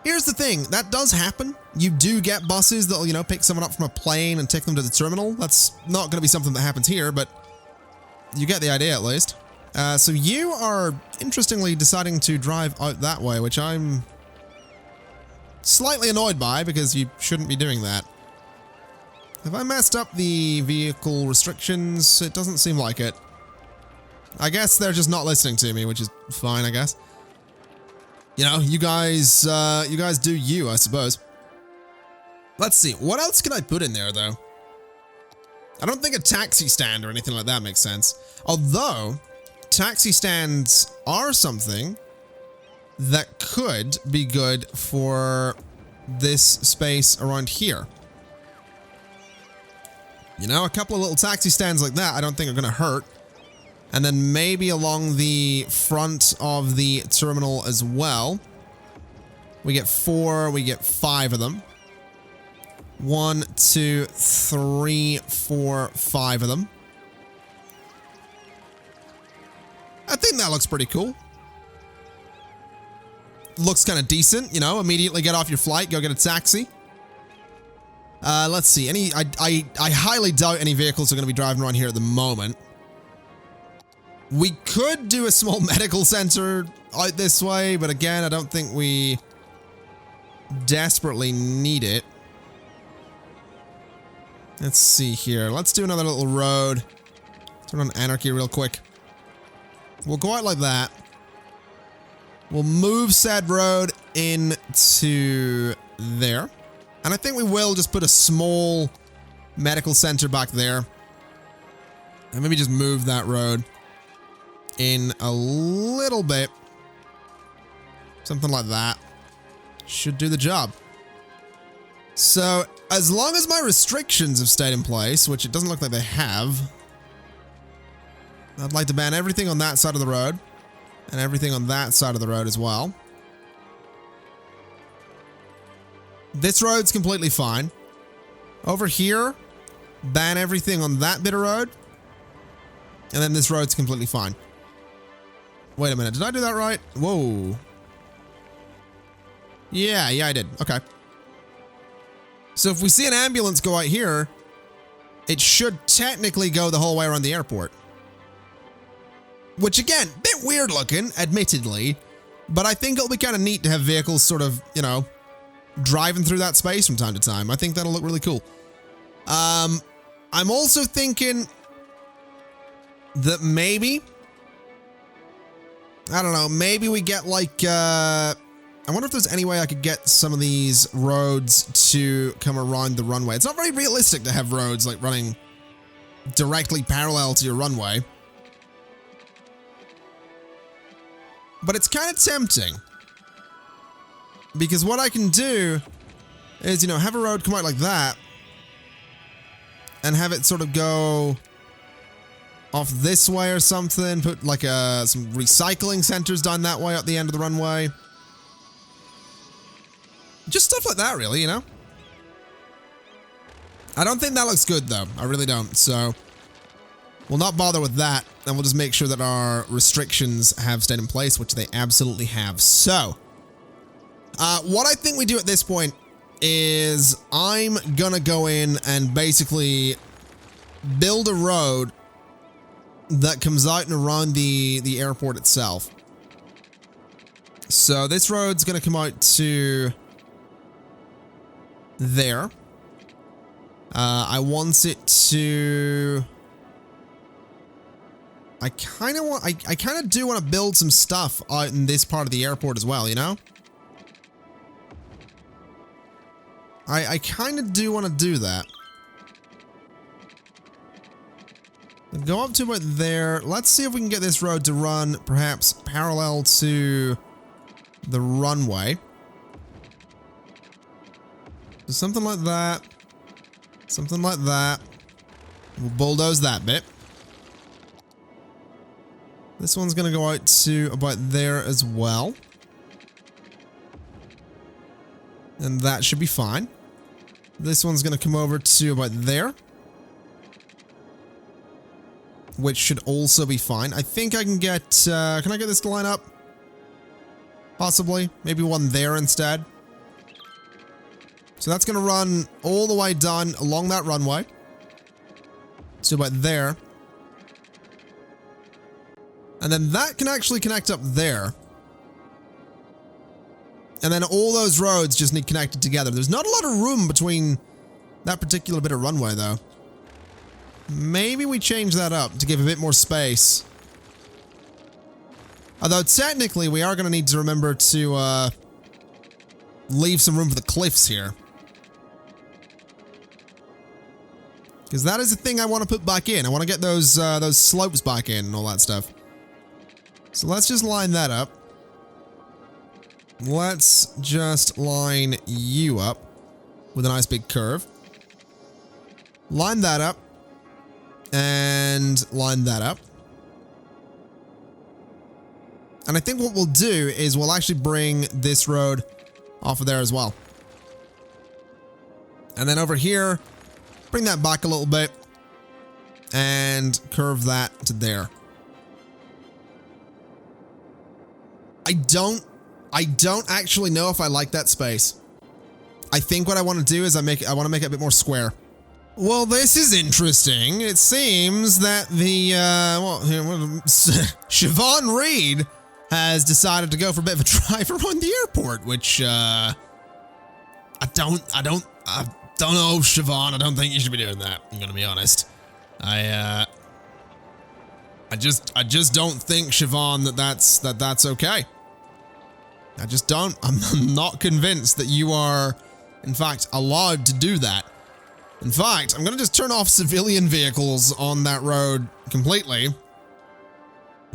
here's the thing. That does happen. You do get buses that'll, you know, pick someone up from a plane and take them to the terminal. That's not going to be something that happens here, but you get the idea at least. So you are interestingly deciding to drive out that way, which I'm slightly annoyed by because you shouldn't be doing that. Have I messed up the vehicle restrictions? It doesn't seem like it. I guess they're just not listening to me, which is fine, I guess. You know, you guys do you, I suppose. Let's see. What else can I put in there, though? I don't think a taxi stand or anything like that makes sense. Although, taxi stands are something that could be good for this space around here. You know, a couple of little taxi stands like that I don't think are going to hurt. And then maybe along the front of the terminal as well. We get 4, we get 5 of them. 1, 2, 3, 4, 5 of them. I think that looks pretty cool. Looks kind of decent, you know, immediately get off your flight, go get a taxi. Let's see, I highly doubt any vehicles are going to be driving around here at the moment. We could do a small medical center out this way, but again, I don't think we desperately need it. Let's see here. Let's do another little road. Turn on anarchy real quick. We'll go out like that. We'll move said road into there. And I think we will just put a small medical center back there. And maybe just move that road in a little bit. Something like that. Should do the job. So, as long as my restrictions have stayed in place, which it doesn't look like they have, I'd like to ban everything on that side of the road, and everything on that side of the road as well. This road's completely fine. Over here, ban everything on that bit of road, and then this road's completely fine. Wait a minute, did I do that right? Whoa. Yeah, I did. Okay. So if we see an ambulance go out here, it should technically go the whole way around the airport. Which again, bit weird looking, admittedly, but I think it'll be kind of neat to have vehicles sort of, you know, driving through that space from time to time. I think that'll look really cool. I'm also thinking that maybe, I don't know, maybe we get like, I wonder if there's any way I could get some of these roads to come around the runway. It's not very realistic to have roads like running directly parallel to your runway. But it's kind of tempting. Because what I can do is, you know, have a road come out like that. And have it sort of go off this way or something. Put like some recycling centers down that way at the end of the runway. Just stuff like that, really, you know? I don't think that looks good, though. I really don't. So, we'll not bother with that. And we'll just make sure that our restrictions have stayed in place, which they absolutely have. So, what I think we do at this point is I'm gonna go in and basically build a road that comes out and around the airport itself. So, this road's gonna come out to there. I want it to... I kind of do want to build some stuff out in this part of the airport as well, you know? I kind of do want to do that. Go up to about there. Let's see if we can get this road to run perhaps parallel to the runway. Something like that. Something like that. We'll bulldoze that bit. This one's going to go out to about there as well. And that should be fine. This one's going to come over to about there. Which should also be fine. I think I can get... can I get this to line up? Possibly. Maybe one there instead. So that's going to run all the way down along that runway. So about there. And then that can actually connect up there. And then all those roads just need connected together. There's not a lot of room between that particular bit of runway, though. Maybe we change that up to give a bit more space. Although, technically, we are going to need to remember to leave some room for the cliffs here. Because that is the thing I want to put back in. I want to get those slopes back in and all that stuff. So let's just line that up. Let's just line you up with a nice big curve. Line that up. And line that up. And I think what we'll do is we'll actually bring this road off of there as well. And then over here, bring that back a little bit and curve that to there. I don't actually know if I like that space. I think what I want to do is I want to make it a bit more square. Well, this is interesting. It seems that the Siobhan Reed has decided to go for a bit of a drive around the airport, which I don't know, Siobhan. I don't think you should be doing that. I'm gonna be honest. I just don't think, Siobhan, that's okay. I just don't. I'm not convinced that you are, in fact, allowed to do that. In fact, I'm gonna just turn off civilian vehicles on that road completely,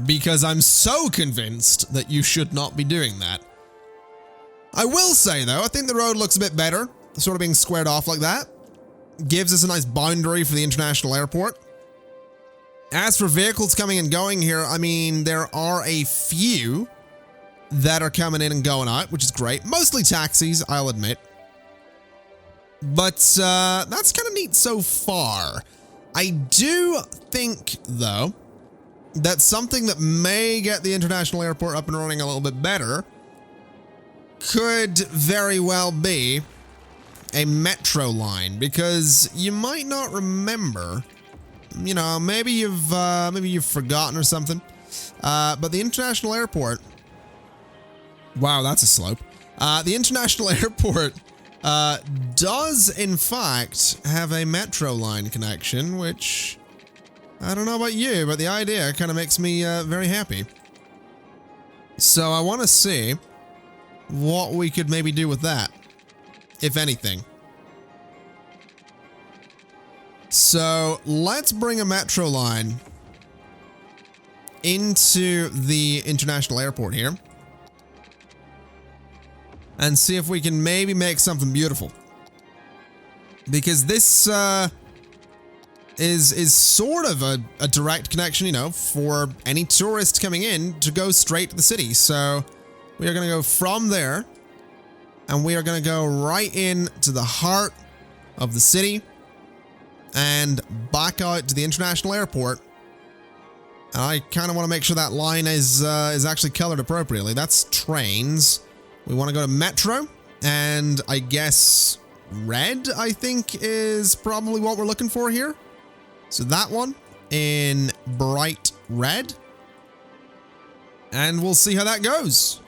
because I'm so convinced that you should not be doing that. I will say, though, I think the road looks a bit better, sort of being squared off like that. Gives us a nice boundary for the international airport. As for vehicles coming and going here, I mean, there are a few that are coming in and going out, which is great. Mostly taxis, I'll admit. But that's kind of neat so far. I do think, though, that something that may get the international airport up and running a little bit better could very well be a metro line, because you might not remember, you know, maybe you've forgotten or something, but the international airport, wow, that's a slope. The international airport does in fact have a metro line connection, which I don't know about you, but the idea kind of makes me very happy. So I want to see what we could maybe do with that, if anything. So let's bring a metro line into the international airport here and see if we can maybe make something beautiful. Because this is sort of a direct connection, you know, for any tourist coming in to go straight to the city. So we are going to go from there, and we are going to go right in to the heart of the city and back out to the international airport. And I kind of want to make sure that line is actually colored appropriately. That's trains. We want to go to metro, and I guess red, I think, is probably what we're looking for here. So that one in bright red, and we'll see how that goes.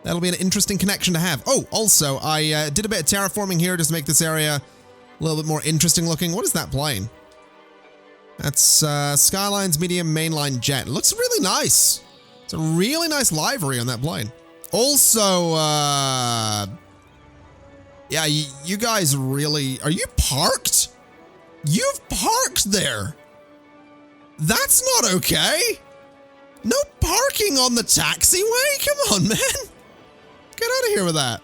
That'll be an interesting connection to have. Oh, also, I did a bit of terraforming here just to make this area a little bit more interesting looking. What is that plane? That's Skylines medium mainline jet. It looks really nice. It's a really nice livery on that plane. Also, yeah, you guys really... Are you parked? You've parked there. That's not okay. No parking on the taxiway? Come on, man. Get out of here with that.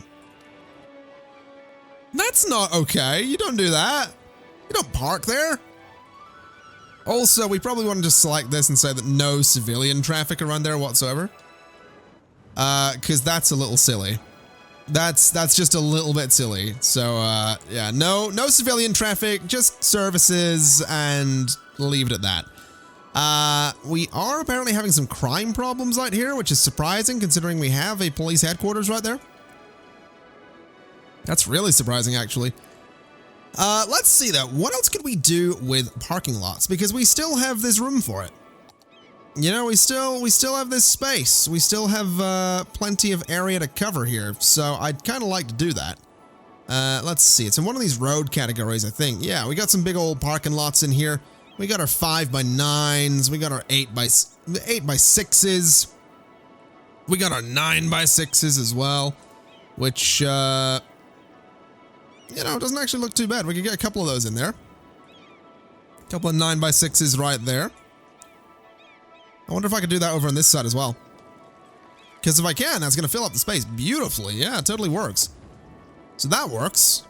That's not okay. You don't do that. You don't park there. Also, we probably want to just select this and say that no civilian traffic around there whatsoever. Because that's a little silly. That's just a little bit silly. So, yeah, no civilian traffic, just services, and leave it at that. We are apparently having some crime problems out here, which is surprising considering we have a police headquarters right there. That's really surprising, actually. Let's see though. What else could we do with parking lots? Because we still have this room for it. you know, we still have this space. We still have plenty of area to cover here, so I'd kind of like to do that. Let's see. It's in one of these road categories, I think. Yeah, we got some big old parking lots in here. We got our 5x9s. We got our 8x6s. We got our 9x6s as well, which, you know, doesn't actually look too bad. We could get a couple of those in there. A couple of 9x6s right there. I wonder if I could do that over on this side as well. Because if I can, that's going to fill up the space beautifully. Yeah, it totally works. So that works.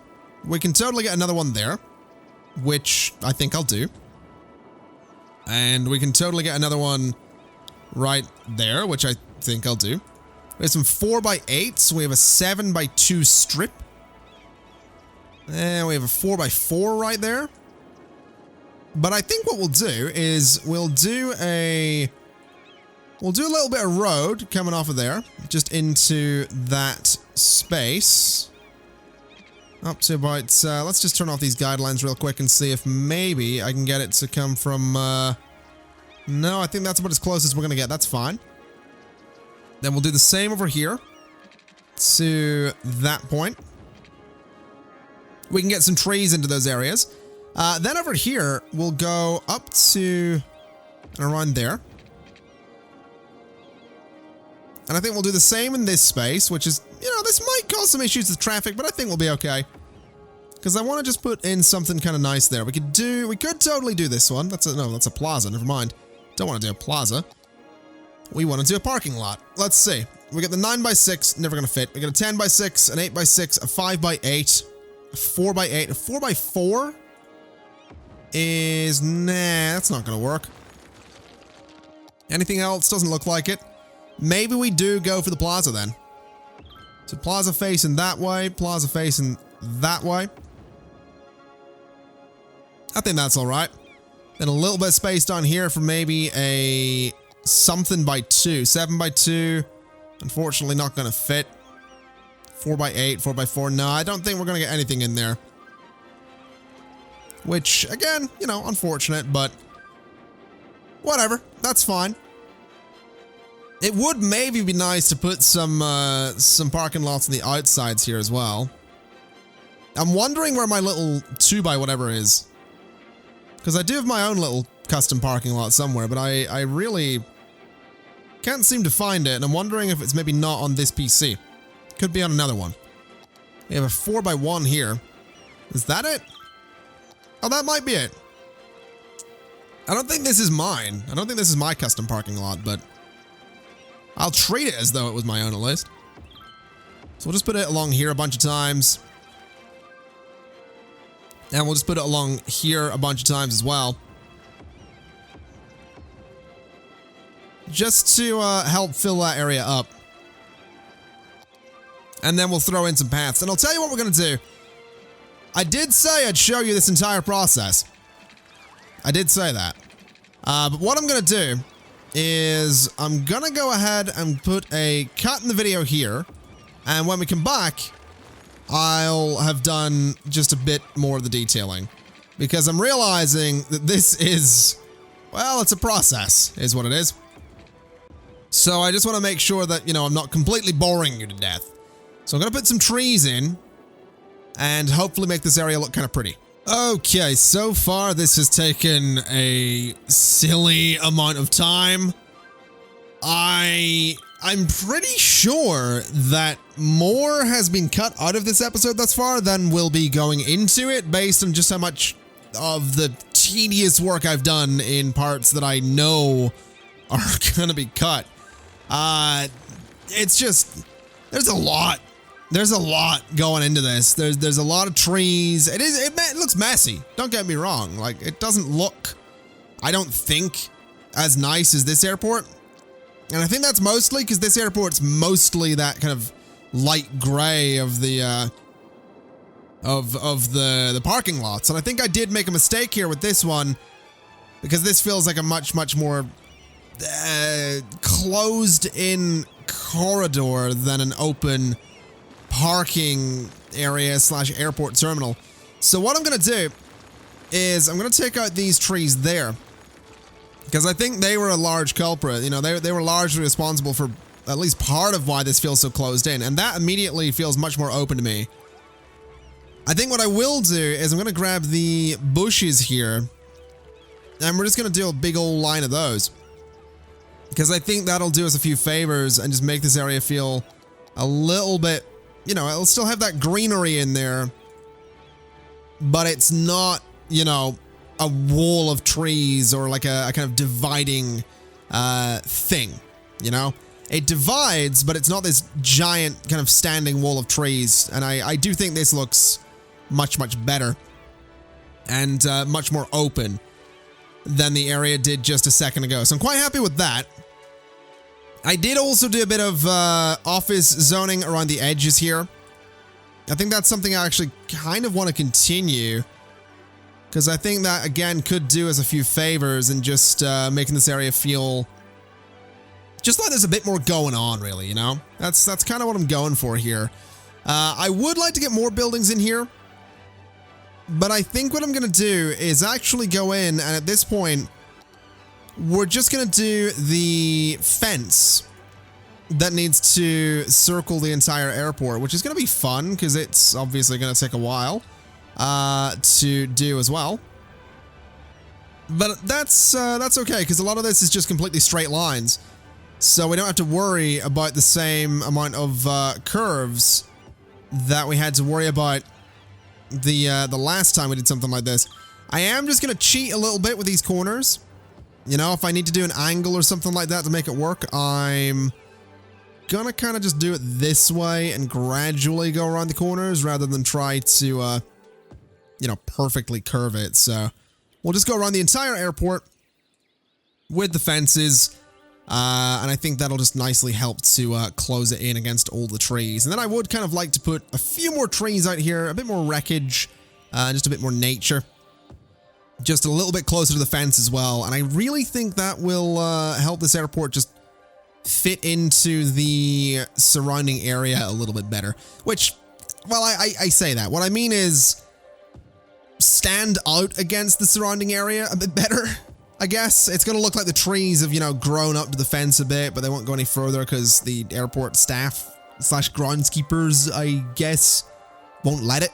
We can totally get another one there, which I think I'll do. And we can totally get another one right there, which I think I'll do. We have some 4x8s. We have a 7x2 strip. And we have a 4x4 right there. But I think what we'll do is we'll do a little bit of road coming off of there, just into that space. Up to about, let's just turn off these guidelines real quick and see if maybe I can get it to come from, no, I think that's about as close as we're going to get. That's fine. Then we'll do the same over here to that point. We can get some trees into those areas. Then over here, we'll go up to and around there. And I think we'll do the same in this space, which is, you know, this might cause some issues with traffic, but I think we'll be okay. Because I want to just put in something kind of nice there. We could totally do this one. That's a plaza, never mind. Don't want to do a plaza. We want to do a parking lot. Let's see. We got the 9x6, never going to fit. We got a 10x6, an 8x6, a 5x8, a 4x8, a 4x4 is, nah, that's not going to work. Anything else? Doesn't look like it. Maybe we do go for the plaza then. So plaza facing that way, plaza facing that way. I think that's all right. Then a little bit of space down here for maybe a something by 2. 7x2. Unfortunately not going to fit. 4x8, 4x4. No, I don't think we're going to get anything in there. Which, again, you know, unfortunate, but whatever. That's fine. It would maybe be nice to put some parking lots on the outsides here as well. I'm wondering where my little 2x whatever is. Because I do have my own little custom parking lot somewhere, but I really can't seem to find it, and I'm wondering if it's maybe not on this PC. Could be on another one. We have a 4x1 here. Is that it? Oh, that might be it. I don't think this is mine. I don't think this is my custom parking lot, but I'll treat it as though it was my own at least. So we'll just put it along here a bunch of times. And we'll just put it along here a bunch of times as well. Just to help fill that area up. And then we'll throw in some paths. And I'll tell you what we're going to do. I did say I'd show you this entire process. I did say that. But what I'm going to do is I'm going to go ahead and put a cut in the video here. And when we come back, I'll have done just a bit more of the detailing. Because I'm realizing that this is, well, it's a process, is what it is. So I just want to make sure that, you know, I'm not completely boring you to death. So I'm going to put some trees in and hopefully make this area look kind of pretty. Okay, so far this has taken a silly amount of time. I'm pretty sure that more has been cut out of this episode thus far than will be going into it, based on just how much of the tedious work I've done in parts that I know are gonna be cut. It's just, there's a lot going into this. There's a lot of trees. It looks messy. Don't get me wrong. Like, it doesn't look, I don't think, as nice as this airport. And I think that's mostly because this airport's mostly that kind of light gray of the the parking lots. And I think I did make a mistake here with this one, because this feels like a much more closed in corridor than an open parking area / airport terminal. So what I'm going to do is I'm going to take out these trees there, because Because I think they were a large culprit. You know, they were largely responsible for at least part of why this feels so closed in. And that immediately feels much more open to me. I think what I will do is I'm going to grab the bushes here. And we're just going to do a big old line of those. Because I think that'll do us a few favors and just make this area feel a little bit, you know, it'll still have that greenery in there. But it's not, you know, a wall of trees or like a kind of dividing thing, you know? It divides, but it's not this giant kind of standing wall of trees. And I do think this looks much, much better and much more open than the area did just a second ago. So I'm quite happy with that. I did also do a bit of office zoning around the edges here. I think that's something I actually kind of want to continue, because I think that, again, could do us a few favors in just making this area feel just like there's a bit more going on, really, you know? That's kind of what I'm going for here. I would like to get more buildings in here, but I think what I'm going to do is actually go in, and at this point, we're just going to do the fence that needs to circle the entire airport, which is going to be fun because it's obviously going to take a while to do as well. But that's okay, because a lot of this is just completely straight lines, so we don't have to worry about the same amount of curves that we had to worry about the last time we did something like this. I am just going to cheat a little bit with these corners. You know, if I need to do an angle or something like that to make it work, I'm gonna kind of just do it this way and gradually go around the corners rather than try to, you know, perfectly curve it. So we'll just go around the entire airport with the fences, and I think that'll just nicely help to close it in against all the trees. And then I would kind of like to put a few more trees out here, a bit more wreckage, just a bit more nature. Just a little bit closer to the fence as well. And I really think that will help this airport just fit into the surrounding area a little bit better. Which, well, I say that. What I mean is stand out against the surrounding area a bit better, I guess. It's going to look like the trees have, you know, grown up to the fence a bit, but they won't go any further because the airport staff / groundskeepers, I guess, won't let it.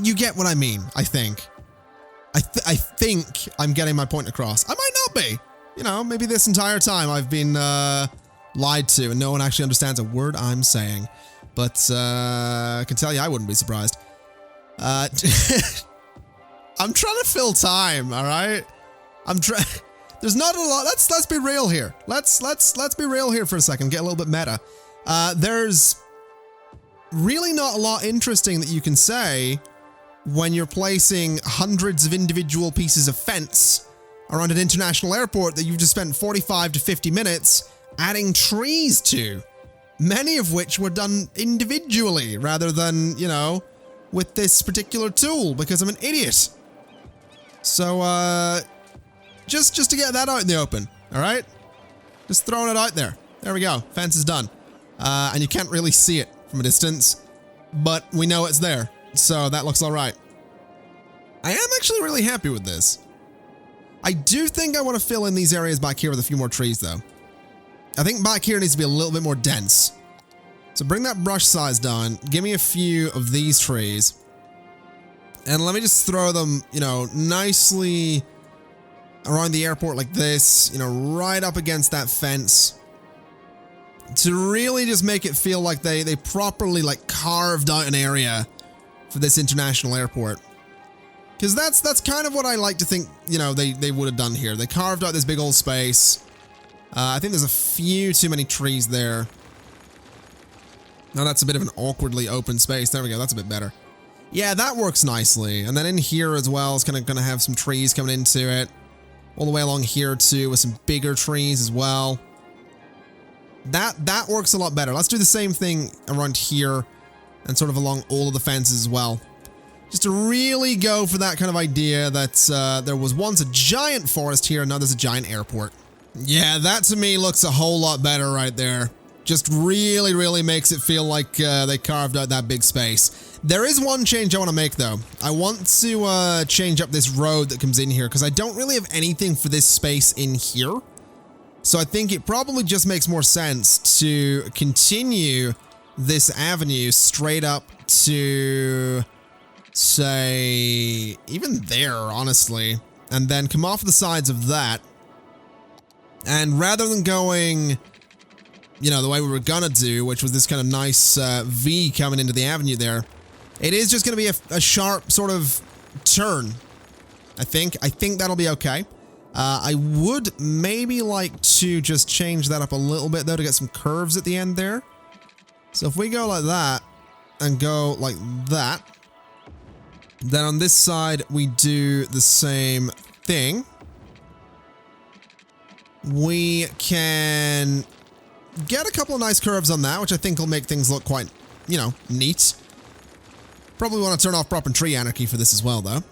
You get what I mean, I think. I think I'm getting my point across. I might not be. You know, maybe this entire time I've been lied to and no one actually understands a word I'm saying. But I can tell you I wouldn't be surprised. I'm trying to fill time, all right? There's not a lot. Let's be real here. Let's be real here for a second. Get a little bit meta. There's really not a lot interesting that you can say when you're placing hundreds of individual pieces of fence around an international airport that you've just spent 45 to 50 minutes adding trees to, many of which were done individually rather than, you know, with this particular tool because I'm an idiot. So, just to get that out in the open, all right? Just throwing it out there. There we go. Fence is done. And you can't really see it from a distance, but we know it's there. So that looks all right. I am actually really happy with this. I do think I want to fill in these areas back here with a few more trees, though. I think back here needs to be a little bit more dense. So bring that brush size down. Give me a few of these trees. And let me just throw them, you know, nicely around the airport like this, you know, right up against that fence, to really just make it feel like they properly, like, carved out an area for this international airport. Because that's kind of what I like to think, you know, they would have done here. They carved out this big old space. I think there's a few too many trees there. Now that's a bit of an awkwardly open space. There we go. That's a bit better. Yeah, that works nicely. And then in here as well, it's kind of going to have some trees coming into it. All the way along here too, with some bigger trees as well. That works a lot better. Let's do the same thing around here and sort of along all of the fences as well. Just to really go for that kind of idea that there was once a giant forest here and now there's a giant airport. Yeah, that to me looks a whole lot better right there. Just really, really makes it feel like they carved out that big space. There is one change I want to make, though. I want to change up this road that comes in here, because I don't really have anything for this space in here. So I think it probably just makes more sense to continue this avenue straight up to, say, even there, honestly. And then come off the sides of that. And rather than going, you know, the way we were gonna do, which was this kind of nice V coming into the avenue there, it is just gonna be a sharp sort of turn, I think. I think that'll be okay. I would maybe like to just change that up a little bit, though, to get some curves at the end there. So if we go like that and go like that, then on this side we do the same thing. We can get a couple of nice curves on that, which I think will make things look quite, you know, neat. Probably want to turn off prop and tree anarchy for this as well, though.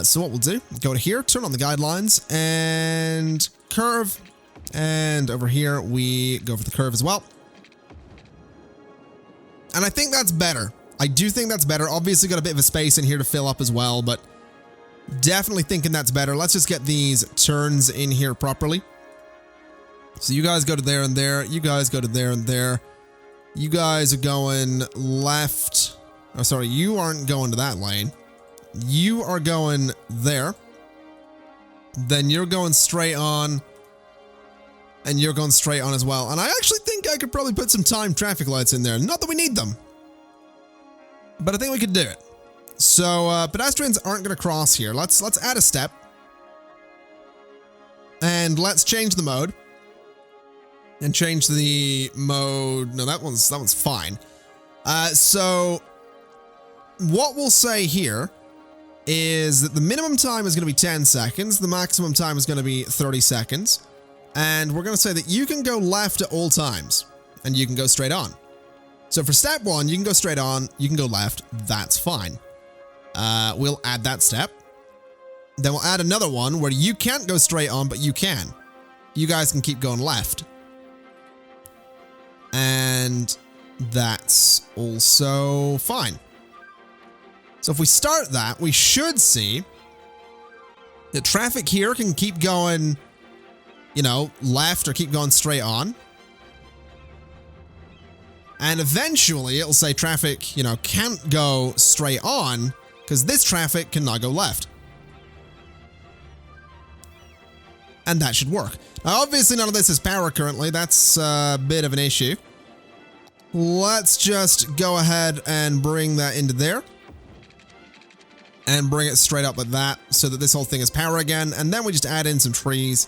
So what we'll do, go to here, turn on the guidelines, and curve. And over here, we go for the curve as well. And I think that's better. I do think that's better. Obviously got a bit of a space in here to fill up as well, but definitely thinking that's better. Let's just get these turns in here properly. So you guys go to there and there. You guys go to there and there. You guys are going left. Oh, sorry, you aren't going to that lane. You are going there. Then you're going straight on. And you're going straight on as well. And I actually think I could probably put some timed traffic lights in there. Not that we need them, but I think we could do it. So pedestrians aren't going to cross here. Let's add a step. And let's change the mode. And change the mode. No, that one's fine. So what we'll say here is that the minimum time is going to be 10 seconds. The maximum time is going to be 30 seconds. And we're going to say that you can go left at all times and you can go straight on. So for step 1, you can go straight on, you can go left. That's fine. We'll add that step. Then we'll add another one where you can't go straight on, but you can. You guys can keep going left. And that's also fine. So if we start that, we should see that traffic here can keep going, you know, left or keep going straight on. And eventually it'll say traffic, you know, can't go straight on because this traffic can now go left. And that should work. Now, obviously none of this is power currently. That's a bit of an issue. Let's just go ahead and bring that into there. And bring it straight up like that so that this whole thing is power again. And then we just add in some trees.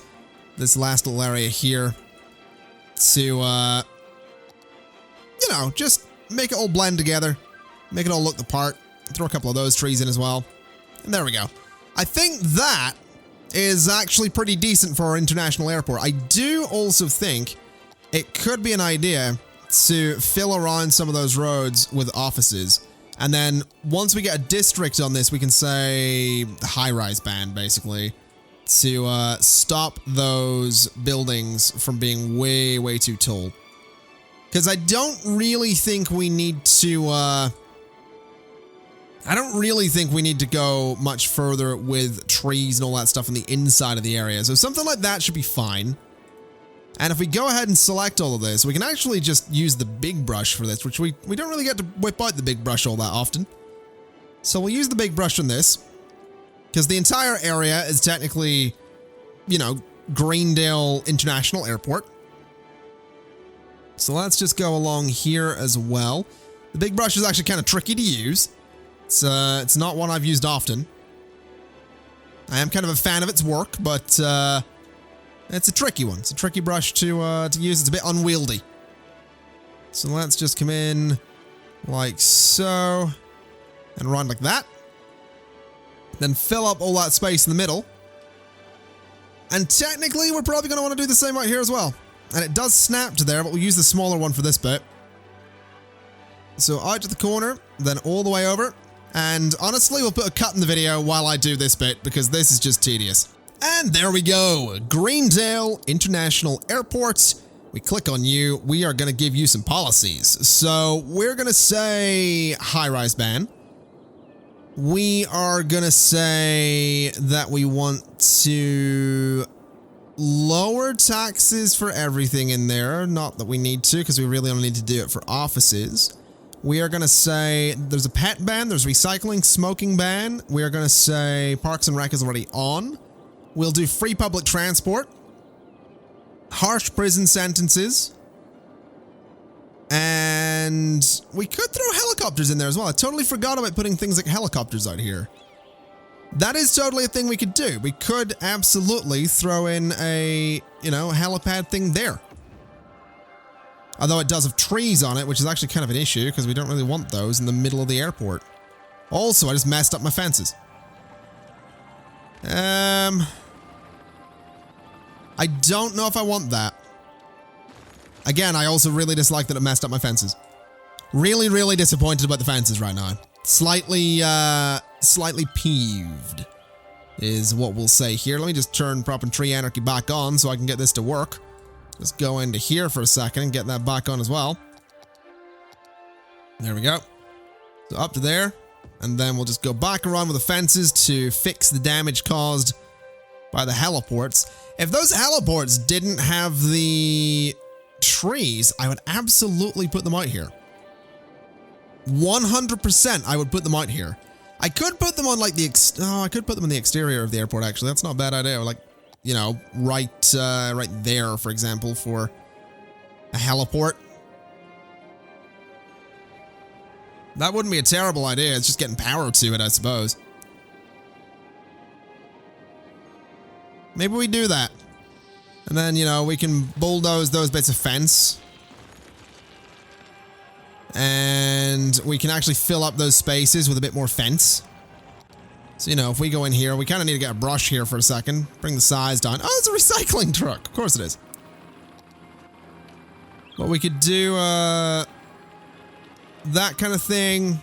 This last little area here to, you know, just make it all blend together. Make it all look the part. Throw a couple of those trees in as well. And there we go. I think that is actually pretty decent for our international airport. I do also think it could be an idea to fill around some of those roads with offices. And then once we get a district on this, we can say high-rise ban, basically, to stop those buildings from being way, way too tall. Because I don't really think we need to, I don't really think we need to go much further with trees and all that stuff on the inside of the area. So something like that should be fine. And if we go ahead and select all of this, we can actually just use the big brush for this, which we don't really get to whip out the big brush all that often. So we'll use the big brush on this, because the entire area is technically, you know, Greendale International Airport. So let's just go along here as well. The big brush is actually kind of tricky to use. It's not one I've used often. I am kind of a fan of its work, but it's a tricky one. It's a tricky brush to use. It's a bit unwieldy. So let's just come in like so and run like that. Then fill up all that space in the middle. And technically, we're probably going to want to do the same right here as well. And it does snap to there, but we'll use the smaller one for this bit. So out to the corner, then all the way over. And honestly, we'll put a cut in the video while I do this bit, because this is just tedious. And there we go. Greendale International Airport. We click on you. We are going to give you some policies. So we're going to say high-rise ban. We are gonna say that we want to lower taxes for everything in there. Not that we need to, because we really only need to do it for offices. We are gonna say there's a pet ban, there's recycling, smoking ban. We are gonna say Parks and Rec is already on. We'll do free public transport, harsh prison sentences, and we could throw helicopters in there as well. I totally forgot about putting things like helicopters out here. That is totally a thing we could do. We could absolutely throw in a, helipad thing there. Although it does have trees on it, which is actually kind of an issue because we don't really want those in the middle of the airport. Also, I just messed up my fences. I don't know if I want that. Again, I also really dislike that it messed up my fences. Really, really disappointed about the fences right now. Slightly peeved is what we'll say here. Let me just turn Prop and Tree Anarchy back on so I can get this to work. Let's go into here for a second and get that back on as well. There we go. So up to there. And then we'll just go back around with the fences to fix the damage caused by the heliports. If those heliports didn't have the trees, I would absolutely put them out here. 100% I would put them out here. I could put them on like I could put them in the exterior of the airport actually. That's not a bad idea. Like, right there, for example, for a heliport. That wouldn't be a terrible idea. It's just getting power to it, I suppose. Maybe we do that. And then, we can bulldoze those bits of fence. And we can actually fill up those spaces with a bit more fence. So, if we go in here, we kind of need to get a brush here for a second. Bring the size down. Oh, it's a recycling truck. Of course it is. But we could do, that kind of thing.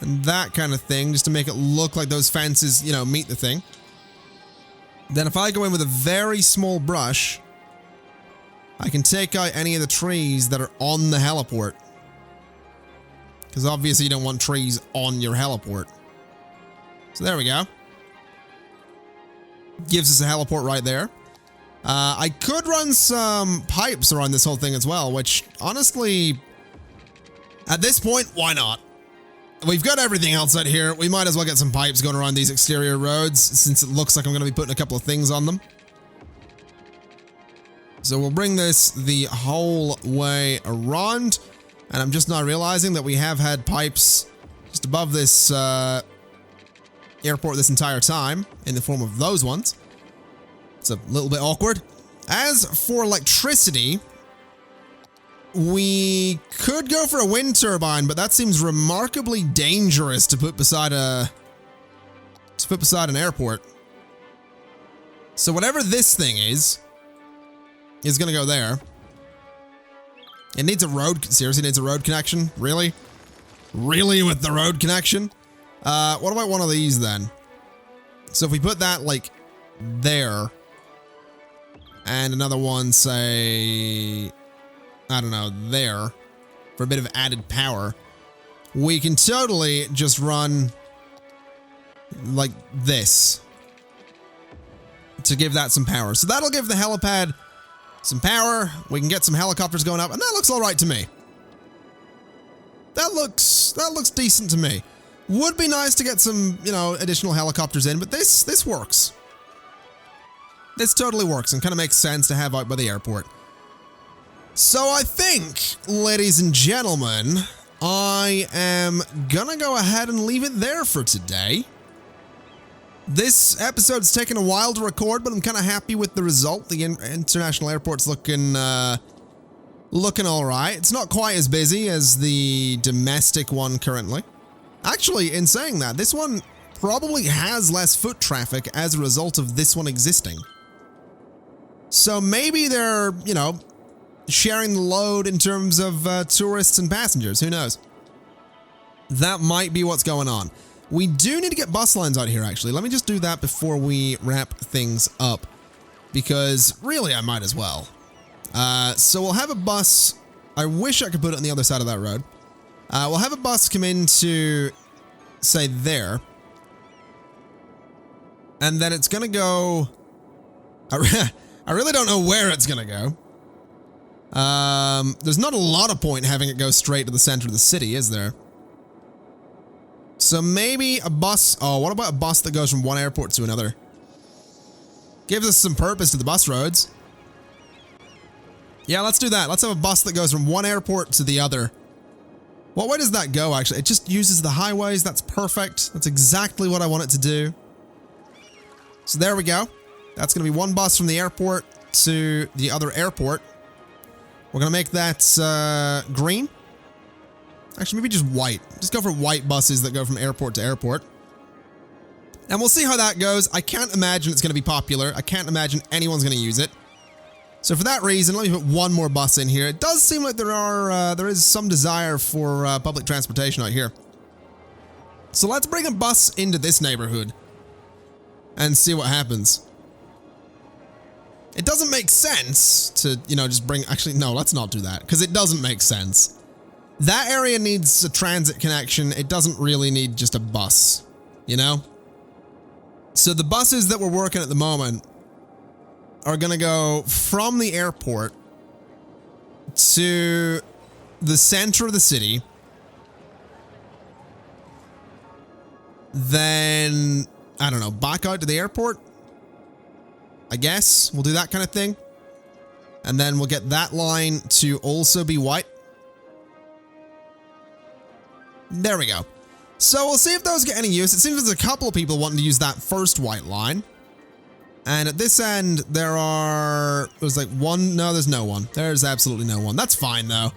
And that kind of thing, just to make it look like those fences, meet the thing. Then if I go in with a very small brush, I can take out any of the trees that are on the heliport. Because obviously you don't want trees on your heliport. So there we go. Gives us a heliport right there. I could run some pipes around this whole thing as well, which honestly, at this point, why not? We've got everything else out here. We might as well get some pipes going around these exterior roads since it looks like I'm going to be putting a couple of things on them. So we'll bring this the whole way around. And I'm just now realizing that we have had pipes just above this airport this entire time in the form of those ones. It's a little bit awkward. As for electricity, we could go for a wind turbine, but that seems remarkably dangerous to put beside an airport. So whatever this thing is gonna go there. It needs a road, seriously needs a road connection? Really? Really with the road connection? What about one of these then? So if we put that like there, and another one, say, I don't know, there, for a bit of added power, we can totally just run like this to give that some power. So that'll give the helipad some power. We can get some helicopters going up, and that looks all right to me. That looks decent to me. Would be nice to get some, additional helicopters in, but this works. This totally works and kind of makes sense to have out by the airport. So I think, ladies and gentlemen, I am gonna go ahead and leave it there for today. This episode's taken a while to record, but I'm kind of happy with the result. The international airport's looking all right. It's not quite as busy as the domestic one currently. Actually, in saying that, this one probably has less foot traffic as a result of this one existing. So maybe they're, sharing the load in terms of tourists and passengers. Who knows? That might be what's going on. We do need to get bus lines out here, actually. Let me just do that before we wrap things up, because really I might as well. So we'll have a bus. I wish I could put it on the other side of that road. We'll have a bus come into say, there. And then it's gonna go... I really don't know where it's gonna go. There's not a lot of point having it go straight to the center of the city, is there? So maybe a bus... Oh, what about a bus that goes from one airport to another? Gives us some purpose to the bus roads. Yeah, let's do that. Let's have a bus that goes from one airport to the other. What way does that go, actually? It just uses the highways. That's perfect. That's exactly what I want it to do. So there we go. That's going to be one bus from the airport to the other airport. We're going to make that green. Actually, maybe just white. Just go for white buses that go from airport to airport. And we'll see how that goes. I can't imagine it's going to be popular. I can't imagine anyone's going to use it. So for that reason, let me put one more bus in here. It does seem like there is some desire for public transportation out here. So let's bring a bus into this neighborhood and see what happens. It doesn't make sense to, you know, just bring... Actually, no, let's not do that, because it doesn't make sense. That area needs a transit connection. It doesn't really need just a bus, you know? So the buses that we're working at the moment are going to go from the airport to the center of the city. Then, I don't know, back out to the airport? I guess we'll do that kind of thing. And then we'll get that line to also be white. There we go. So we'll see if those get any use. It seems there's a couple of people wanting to use that first white line. And at this end, there's like one. No, there's no one. There's absolutely no one. That's fine, though.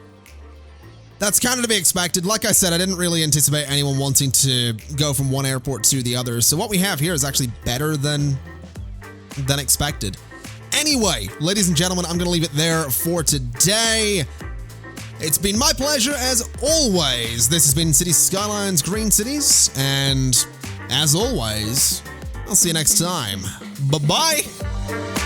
That's kind of to be expected. Like I said, I didn't really anticipate anyone wanting to go from one airport to the other. So what we have here is actually better than expected. Anyway, ladies and gentlemen, I'm going to leave it there for today. It's been my pleasure as always. This has been City Skylines Green Cities. And as always, I'll see you next time. Bye-bye.